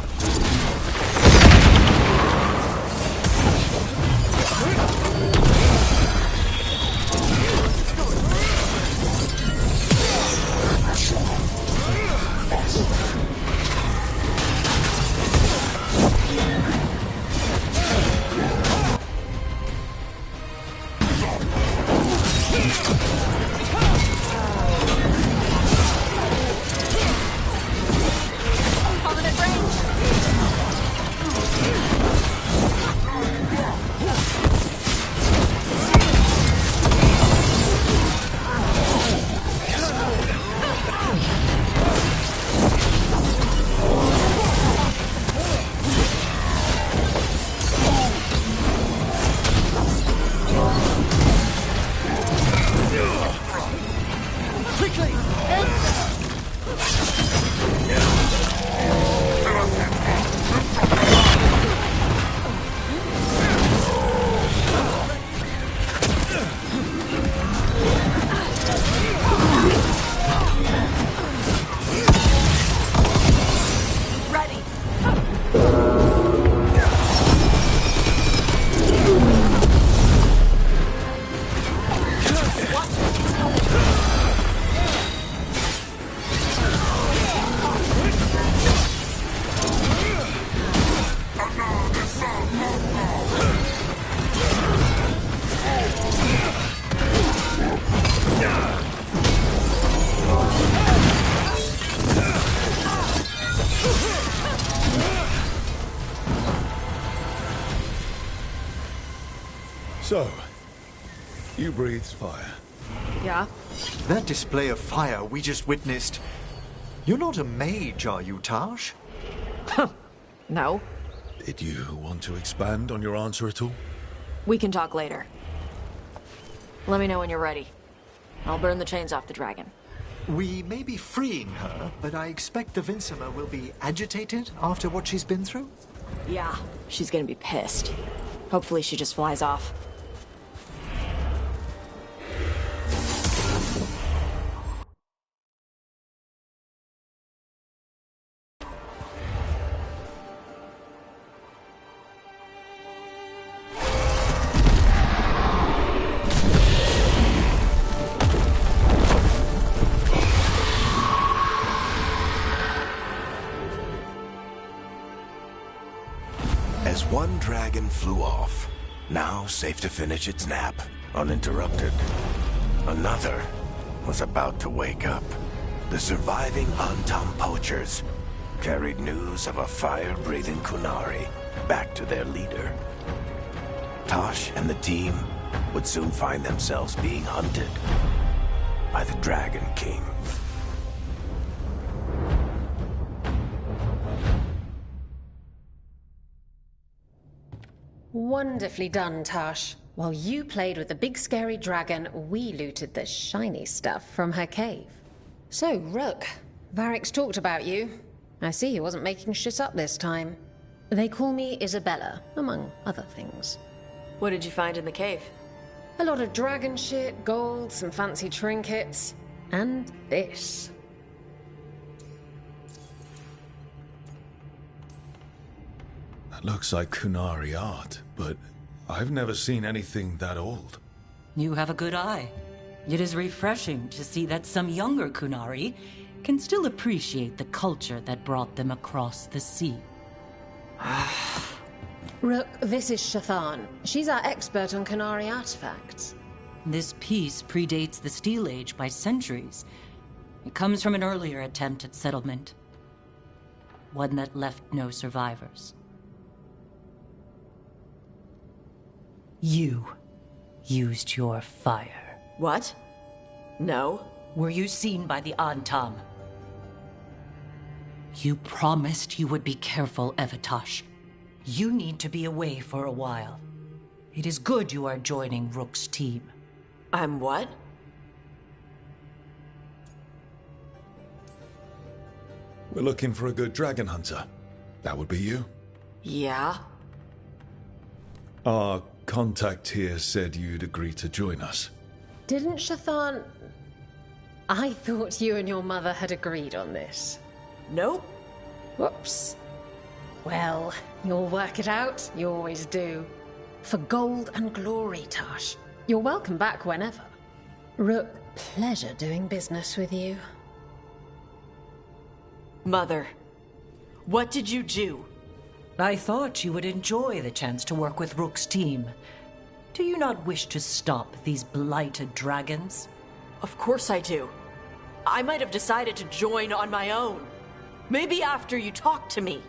So, you breathed fire. Yeah? That display of fire we just witnessed. You're not a mage, are you, Tash? No. Did you want to expand on your answer at all? We can talk later. Let me know when you're ready. I'll burn the chains off the dragon. We may be freeing her, but I expect the Vincima will be agitated after what she's been through. Yeah, she's gonna be pissed. Hopefully she just flies off. As one dragon flew off, now safe to finish its nap, uninterrupted, another was about to wake up. The surviving Antam poachers carried news of a fire-breathing Kunari back to their leader. Tosh and the team would soon find themselves being hunted by the Dragon King. Wonderfully done, Tash. While you played with the big scary dragon, we looted the shiny stuff from her cave. So, Rook, Varric's talked about you. I see he wasn't making shit up this time. They call me Isabella, among other things. What did you find in the cave? A lot of dragon shit, gold, some fancy trinkets, and this. That looks like Kunari art, but I've never seen anything that old. You have a good eye. It is refreshing to see that some younger Kunari can still appreciate the culture that brought them across the sea. Rook, this is Shathan. She's our expert on Kunari artifacts. This piece predates the Steel Age by centuries. It comes from an earlier attempt at settlement. One that left no survivors. You used your fire. What? No. Were you seen by the Antam? You promised you would be careful, Evatosh. You need to be away for a while. It is good you are joining Rook's team. I'm what? We're looking for a good dragon hunter. That would be you. Yeah? Our contact here said you'd agree to join us. Didn't Shathan... I thought you and your mother had agreed on this. Nope. Whoops. Well, you'll work it out. You always do. For gold and glory, Tash. You're welcome back whenever. Rook, pleasure doing business with you. Mother, what did you do? I thought you would enjoy the chance to work with Rook's team. Do you not wish to stop these blighted dragons? Of course I do. I might have decided to join on my own. Maybe after you talked to me.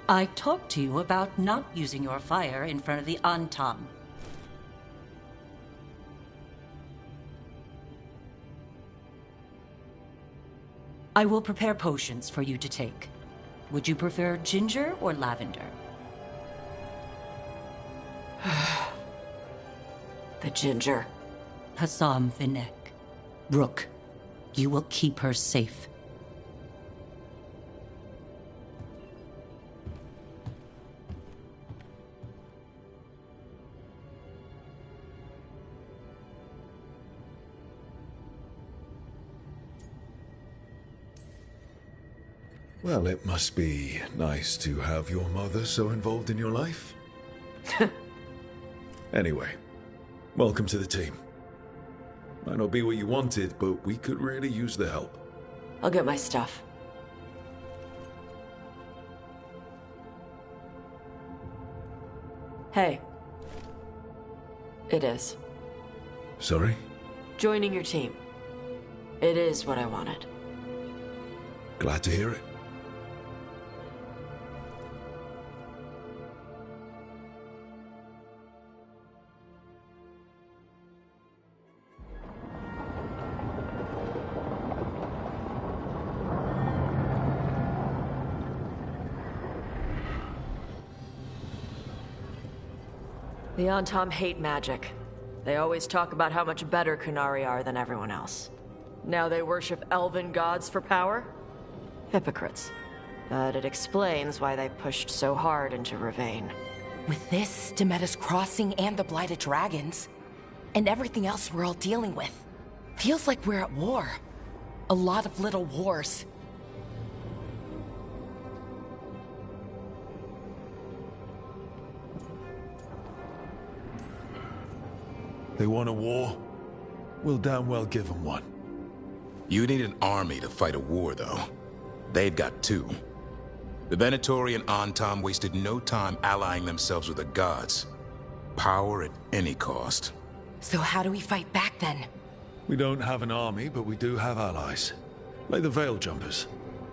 I talked to you about not using your fire in front of the Antam. I will prepare potions for you to take. Would you prefer ginger or lavender? The ginger. Hassam Vinek. Rook, you will keep her safe. Well, it must be nice to have your mother so involved in your life. Anyway, welcome to the team. Might not be what you wanted, but we could really use the help. I'll get my stuff. Hey. It is. Sorry? Joining your team. It is what I wanted. Glad to hear it. The Antom hate magic. They always talk about how much better Kunari are than everyone else. Now they worship elven gods for power? Hypocrites. But it explains why they pushed so hard into Ravain. With this, Demeter's Crossing and the Blighted Dragons, and everything else we're all dealing with, feels like we're at war. A lot of little wars. They want a war? We'll damn well give them one. You need an army to fight a war, though. They've got two. The Venatori and Antom wasted no time allying themselves with the gods. Power at any cost. So how do we fight back then? We don't have an army, but we do have allies. Like the Veil Jumpers.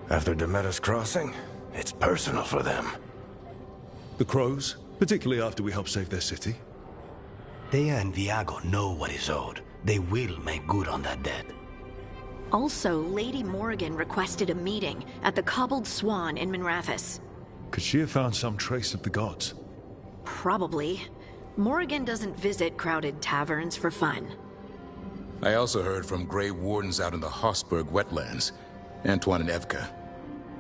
After Demeter's Crossing, it's personal for them. The Crows, particularly after we helped save their city. Thea and Viago know what is owed. They will make good on that debt. Also, Lady Morrigan requested a meeting at the Cobbled Swan in Minrathous. Could she have found some trace of the gods? Probably. Morrigan doesn't visit crowded taverns for fun. I also heard from Grey Wardens out in the Hossberg wetlands, Antoine and Evka.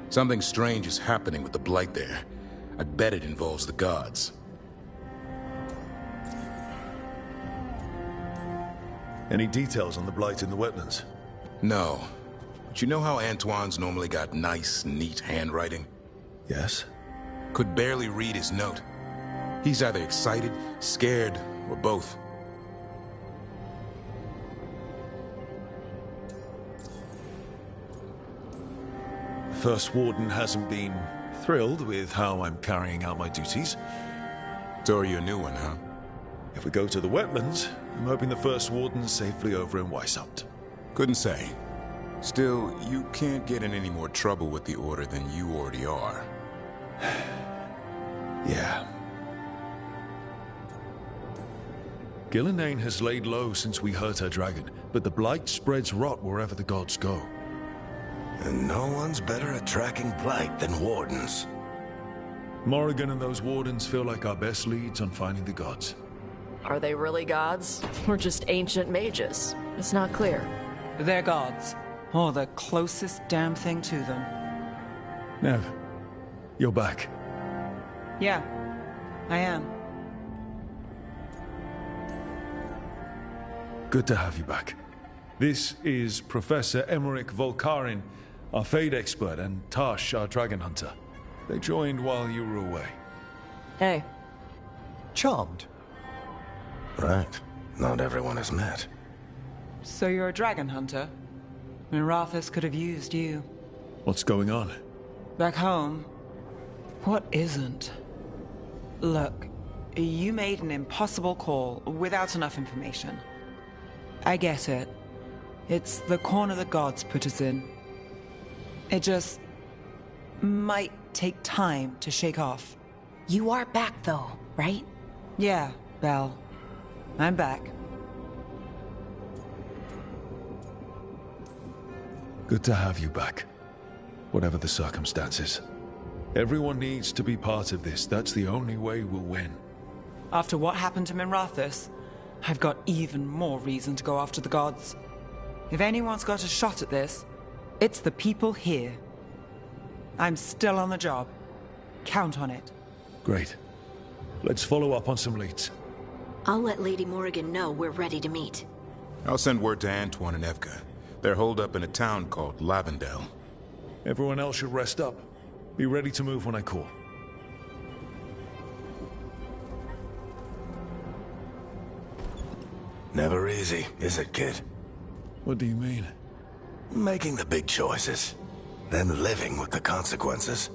Something strange is happening with the Blight there. I bet it involves the gods. Any details on the Blight in the wetlands? No. But you know how Antoine's normally got nice, neat handwriting? Yes. Could barely read his note. He's either excited, scared, or both. First Warden hasn't been thrilled with how I'm carrying out my duties. So are you a new one, huh? If we go to the wetlands, I'm hoping the First Warden's safely over in Weishaupt. Couldn't say. Still, you can't get in any more trouble with the Order than you already are. Yeah. Gillenane has laid low since we hurt her dragon, but the Blight spreads rot wherever the gods go. And no one's better at tracking Blight than Wardens. Morrigan and those Wardens feel like our best leads on finding the gods. Are they really gods? Or just ancient mages? It's not clear. They're gods. Or the closest damn thing to them. Nev, you're back. Yeah, I am. Good to have you back. This is Professor Emmerich Volkarin, our Fade expert, and Tash, our dragon hunter. They joined while you were away. Hey. Charmed. Right. Not everyone has met. So you're a dragon hunter? Minrathous could have used you. What's going on? Back home, what isn't? Look, you made an impossible call without enough information. I get it. It's the corner the gods put us in. It just might take time to shake off. You are back though, right? Yeah, Belle. I'm back. Good to have you back. Whatever the circumstances. Everyone needs to be part of this. That's the only way we'll win. After what happened to Minrathous, I've got even more reason to go after the gods. If anyone's got a shot at this, it's the people here. I'm still on the job. Count on it. Great. Let's follow up on some leads. I'll let Lady Morrigan know we're ready to meet. I'll send word to Antoine and Evka. They're holed up in a town called Lavendel. Everyone else should rest up. Be ready to move when I call. Never easy, is it, kid? What do you mean? Making the big choices, then living with the consequences.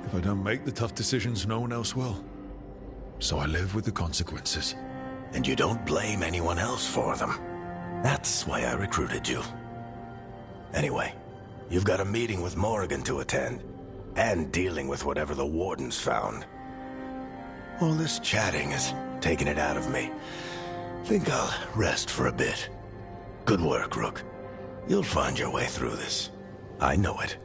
If I don't make the tough decisions, no one else will. So I live with the consequences. And you don't blame anyone else for them. That's why I recruited you. Anyway, you've got a meeting with Morrigan to attend, and dealing with whatever the Wardens found. All this chatting is taking it out of me. Think I'll rest for a bit. Good work, Rook. You'll find your way through this. I know it.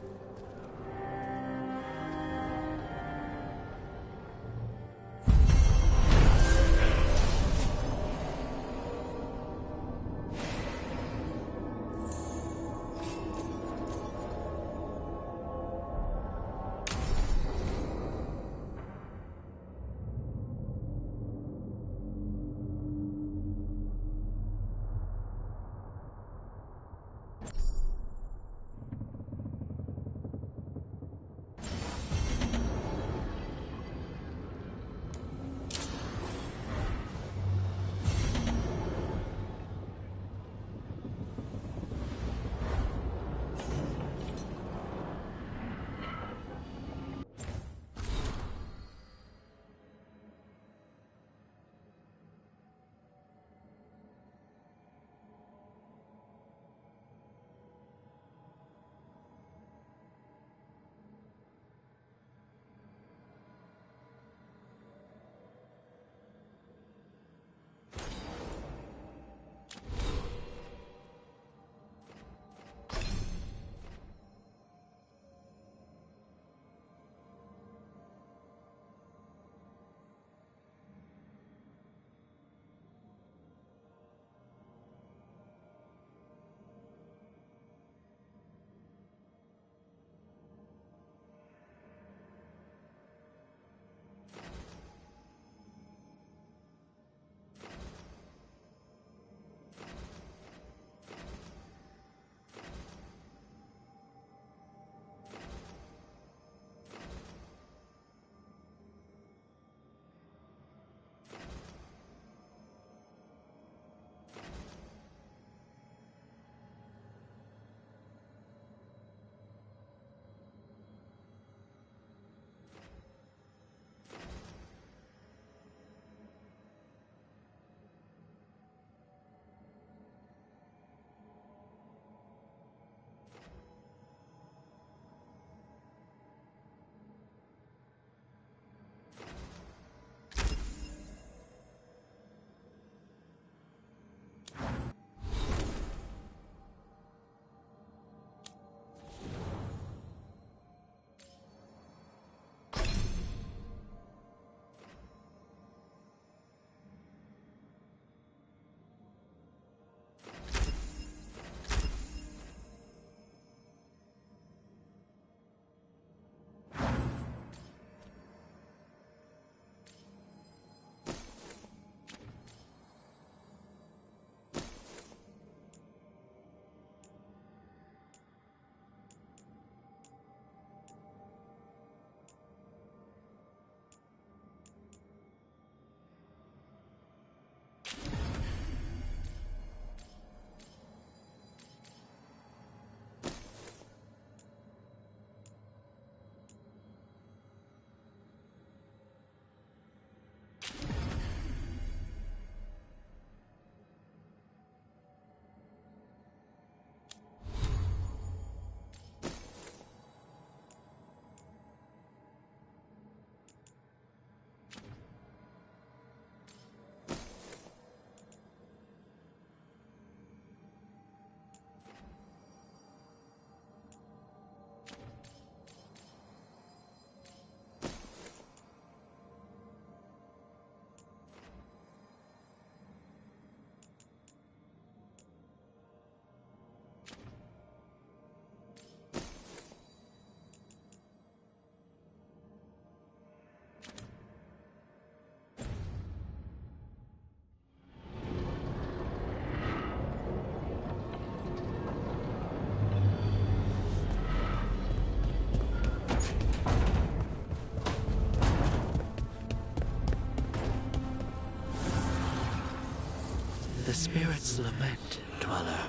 spirits lament, Dweller.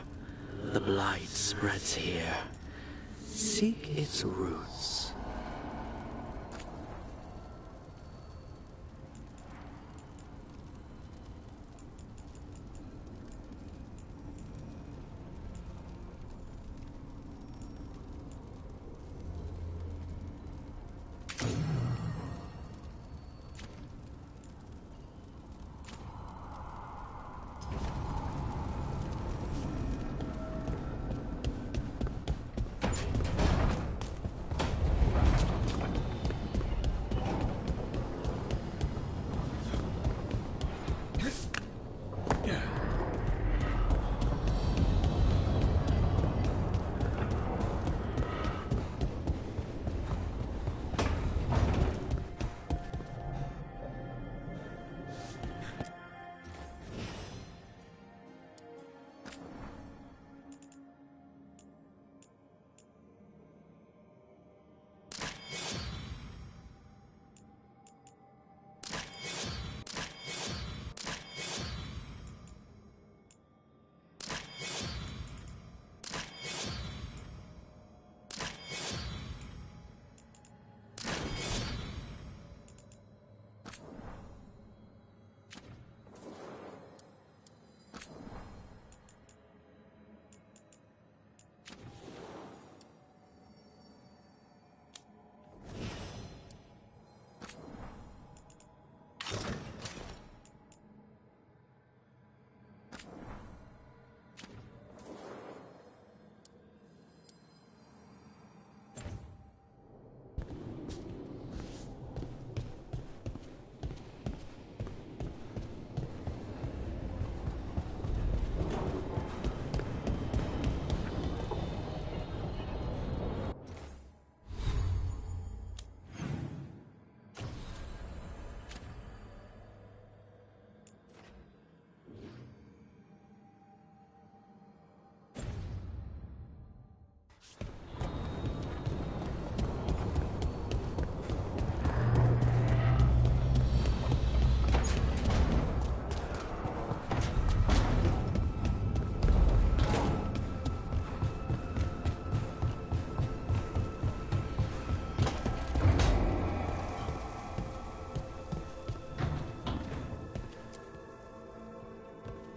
The blight spreads here. Seek its roots.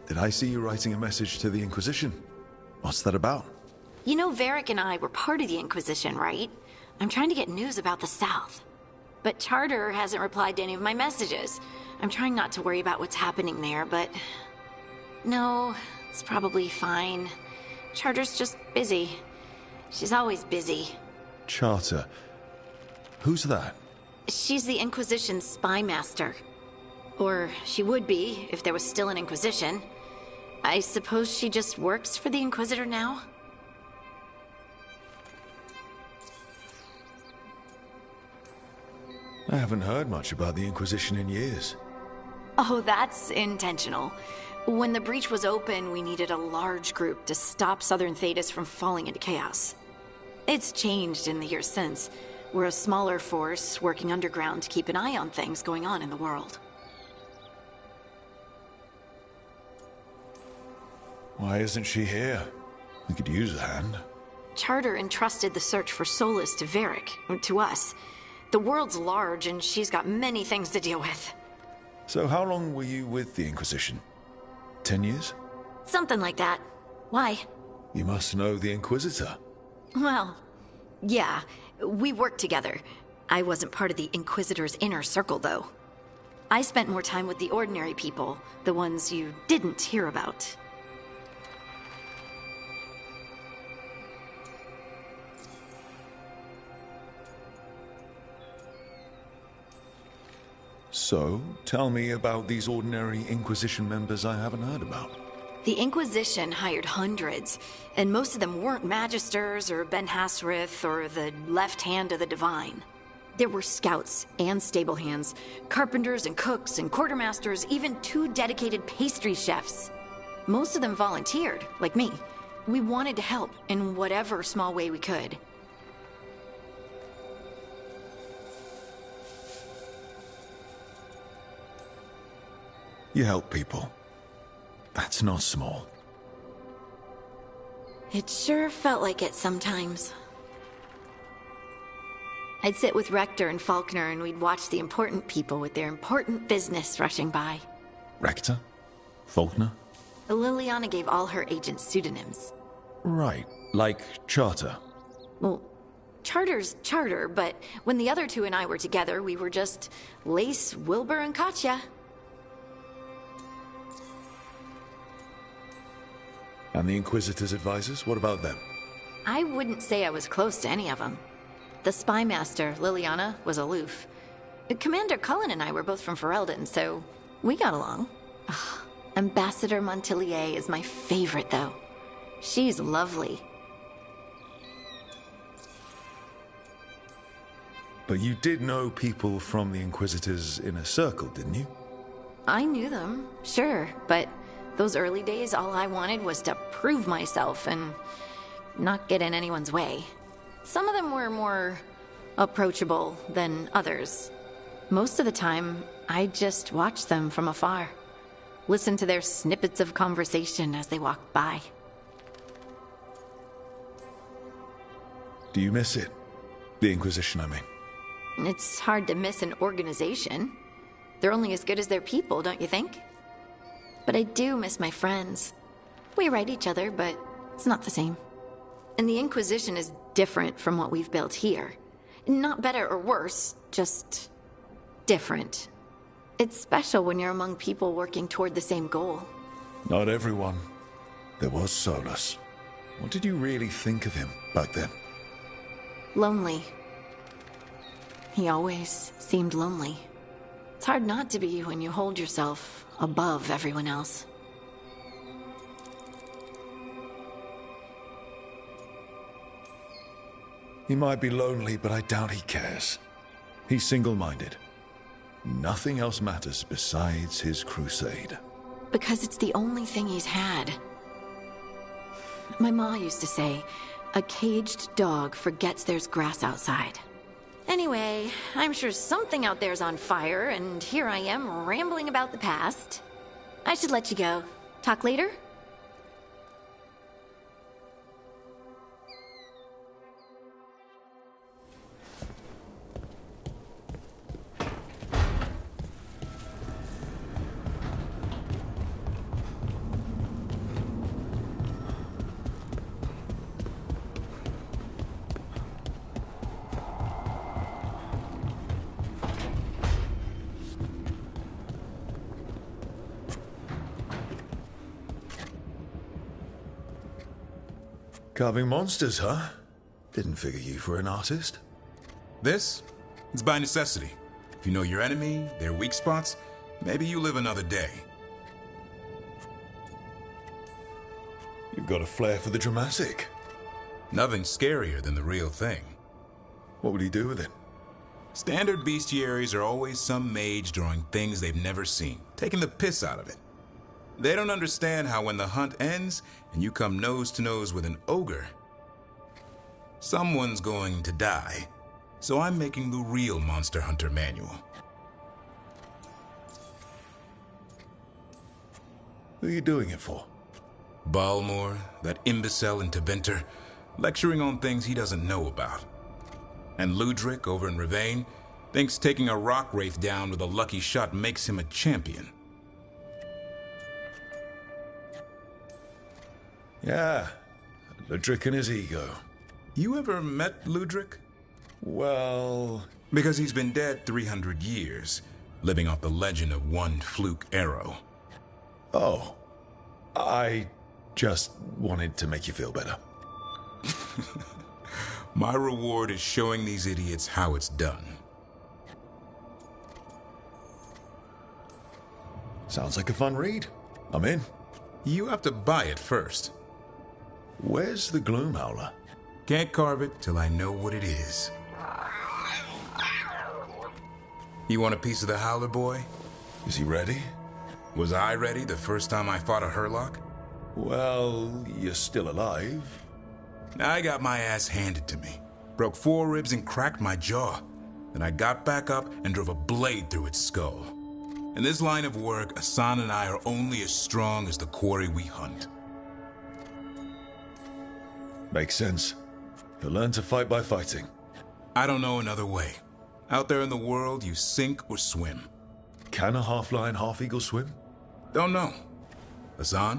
Did I see you writing a message to the Inquisition? What's that about? You know, Varric and I were part of the Inquisition, right? I'm trying to get news about the South. But Charter hasn't replied to any of my messages. I'm trying not to worry about what's happening there, but... No, it's probably fine. Charter's just busy. She's always busy. Charter? Who's that? She's the Inquisition's spy master. Or she would be, if there was still an Inquisition. I suppose she just works for the Inquisitor now? I haven't heard much about the Inquisition in years. Oh, that's intentional. When the breach was open, we needed a large group to stop Southern Thedas from falling into chaos. It's changed in the years since. We're a smaller force working underground to keep an eye on things going on in the world. Why isn't she here? We could use a hand. Charter entrusted the search for Solus to Varric, to us. The world's large, and she's got many things to deal with. So how long were you with the Inquisition? 10 years? Something like that. Why? You must know the Inquisitor. Well, yeah. We worked together. I wasn't part of the Inquisitor's inner circle, though. I spent more time with the ordinary people, the ones you didn't hear about. So, tell me about these ordinary Inquisition members I haven't heard about. The Inquisition hired hundreds, and most of them weren't Magisters or Ben Hasrith or the left hand of the Divine. There were scouts and stable hands, carpenters and cooks and quartermasters, even 2 dedicated pastry chefs. Most of them volunteered, like me. We wanted to help in whatever small way we could. You help people. That's not small. It sure felt like it sometimes. I'd sit with Rector and Faulkner and we'd watch the important people with their important business rushing by. Rector? Faulkner? Liliana gave all her agents pseudonyms. Right, like Charter. Well, Charter's Charter, but when the other two and I were together, we were just Lace, Wilbur, and Katya. And the Inquisitor's advisors, what about them? I wouldn't say I was close to any of them. The spy master, Liliana, was aloof. Commander Cullen and I were both from Ferelden, so we got along. Ugh, Ambassador Montillier is my favorite, though. She's lovely. But you did know people from the Inquisitor's inner circle, didn't you? I knew them, sure, but those early days, all I wanted was to prove myself and not get in anyone's way. Some of them were more approachable than others. Most of the time, I just watched them from afar. Listened to their snippets of conversation as they walked by. Do you miss it? The Inquisition, I mean. It's hard to miss an organization. They're only as good as their people, don't you think? But I do miss my friends. We write each other, but it's not the same. And the Inquisition is different from what we've built here. Not better or worse, just different. It's special when you're among people working toward the same goal. Not everyone. There was Solus. What did you really think of him back then? Lonely. He always seemed lonely. It's hard not to be when you hold yourself above everyone else. He might be lonely, but I doubt he cares. He's single-minded. Nothing else matters besides his crusade. Because it's the only thing he's had. My ma used to say, a caged dog forgets there's grass outside. Anyway, I'm sure something out there's on fire, and here I am rambling about the past. I should let you go. Talk later? Carving monsters, huh? Didn't figure you for an artist. This? It's by necessity. If you know your enemy, their weak spots, maybe you live another day. You've got a flair for the dramatic. Nothing scarier than the real thing. What would he do with it? Standard bestiaries are always some mage drawing things they've never seen, taking the piss out of it. They don't understand how when the hunt ends and you come nose to nose with an ogre, someone's going to die. So I'm making the real Monster Hunter manual. Who are you doing it for? Balmor, that imbecile in Teventer, lecturing on things he doesn't know about. And Ludric over in Ravane thinks taking a rock wraith down with a lucky shot makes him a champion. Yeah, Ludric and his ego. You ever met Ludric? Well... Because he's been dead 300 years, living off the legend of one fluke arrow. Oh. I just wanted to make you feel better. My reward is showing these idiots how it's done. Sounds like a fun read. I'm in. You have to buy it first. Where's the Gloom Howler? Can't carve it till I know what it is. You want a piece of the Howler, boy? Is he ready? Was I ready the first time I fought a Hurlock? Well, you're still alive. I got my ass handed to me. Broke 4 ribs and cracked my jaw. Then I got back up and drove a blade through its skull. In this line of work, Hassan and I are only as strong as the quarry we hunt. Makes sense. You'll learn to fight by fighting. I don't know another way. Out there in the world, you sink or swim. Can a half-lion, half-eagle swim? Don't know. Hassan?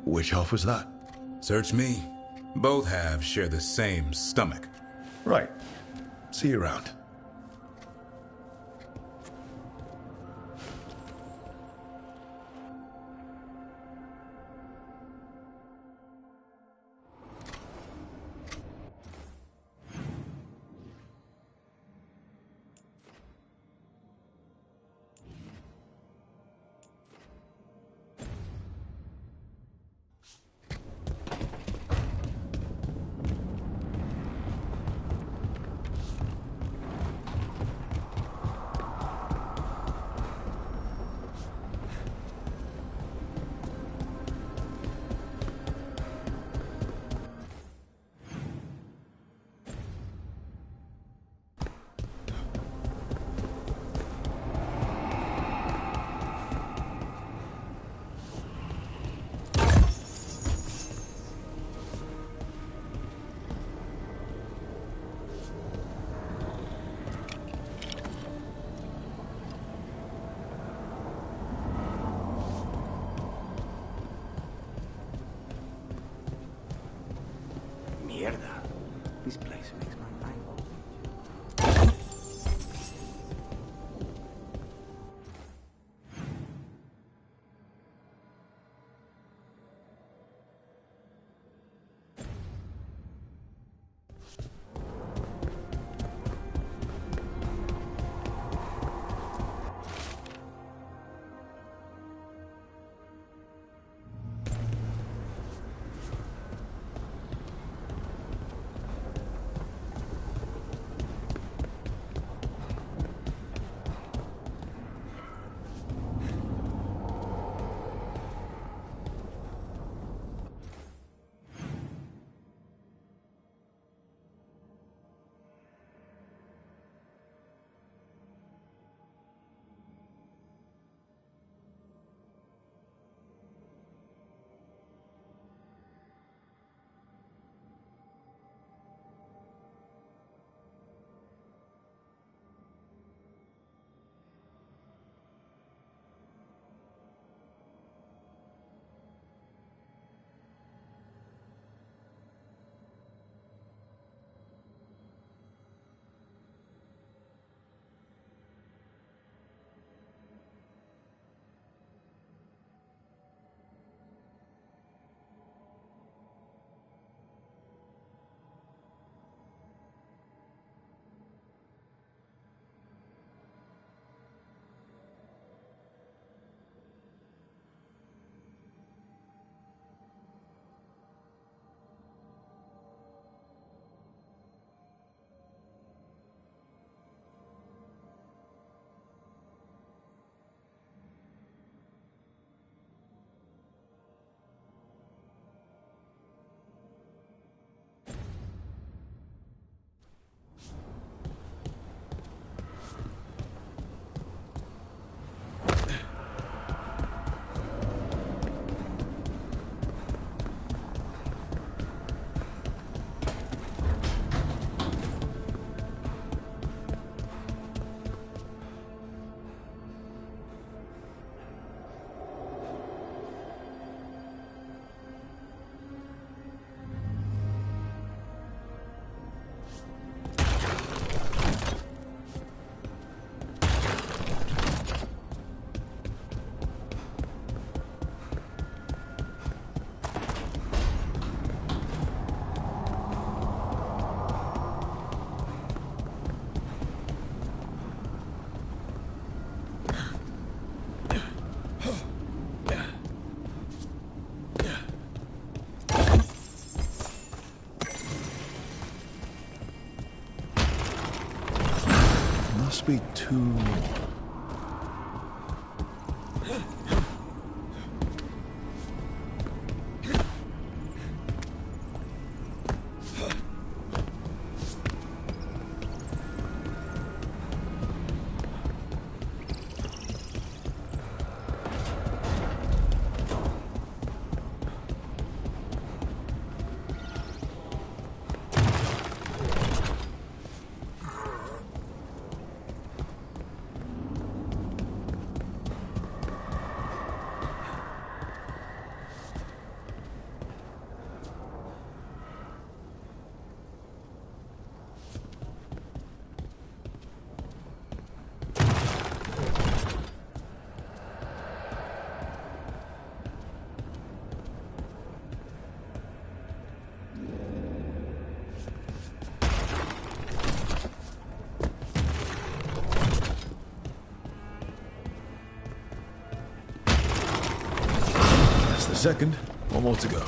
Which half was that? Search me. Both halves share the same stomach. Right. See you around. Mierda. This place makes my mind go. Must be two more. second. One more to go.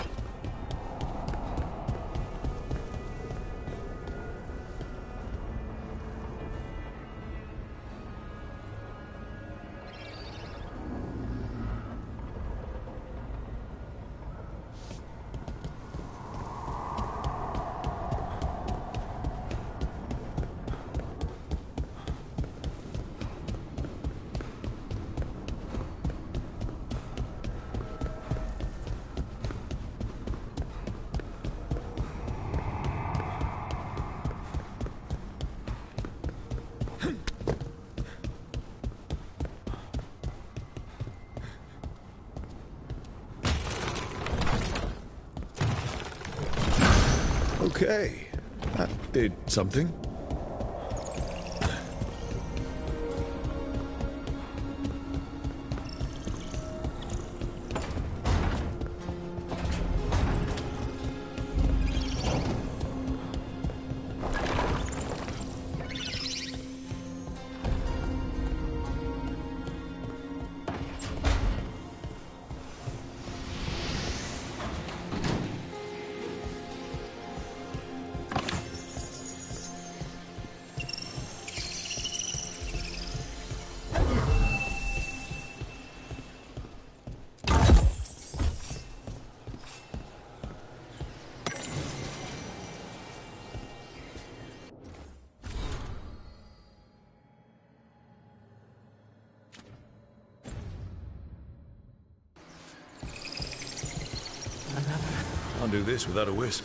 Okay, that did something. Can't do this without a wisp.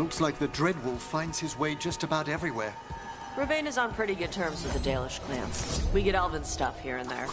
Looks like the Dreadwolf finds his way just about everywhere. Ravain is on pretty good terms with the Dalish clans. We get elven stuff here and there.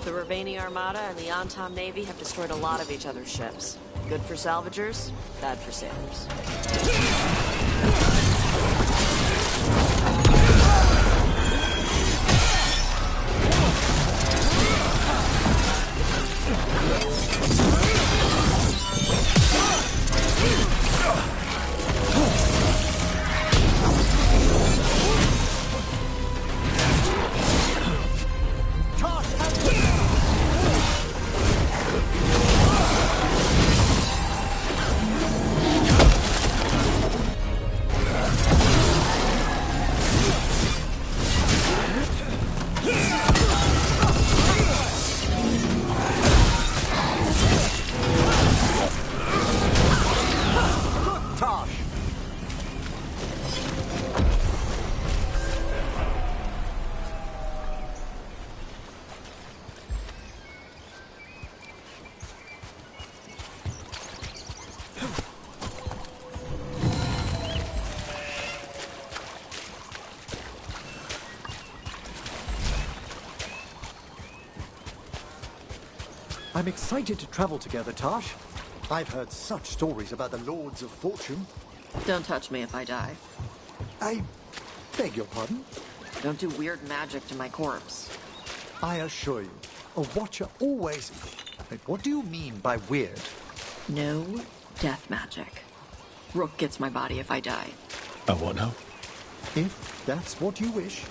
The Ravani Armada and the Antom Navy have destroyed a lot of each other's ships. Good for salvagers, bad for sailors. I'm excited to travel together, Tash. I've heard such stories about the Lords of Fortune. Don't touch me if I die. I beg your pardon? Don't do weird magic to my corpse. I assure you, a watcher always... Wait, what do you mean by weird? No death magic. Rook gets my body if I die. I what now? If that's what you wish.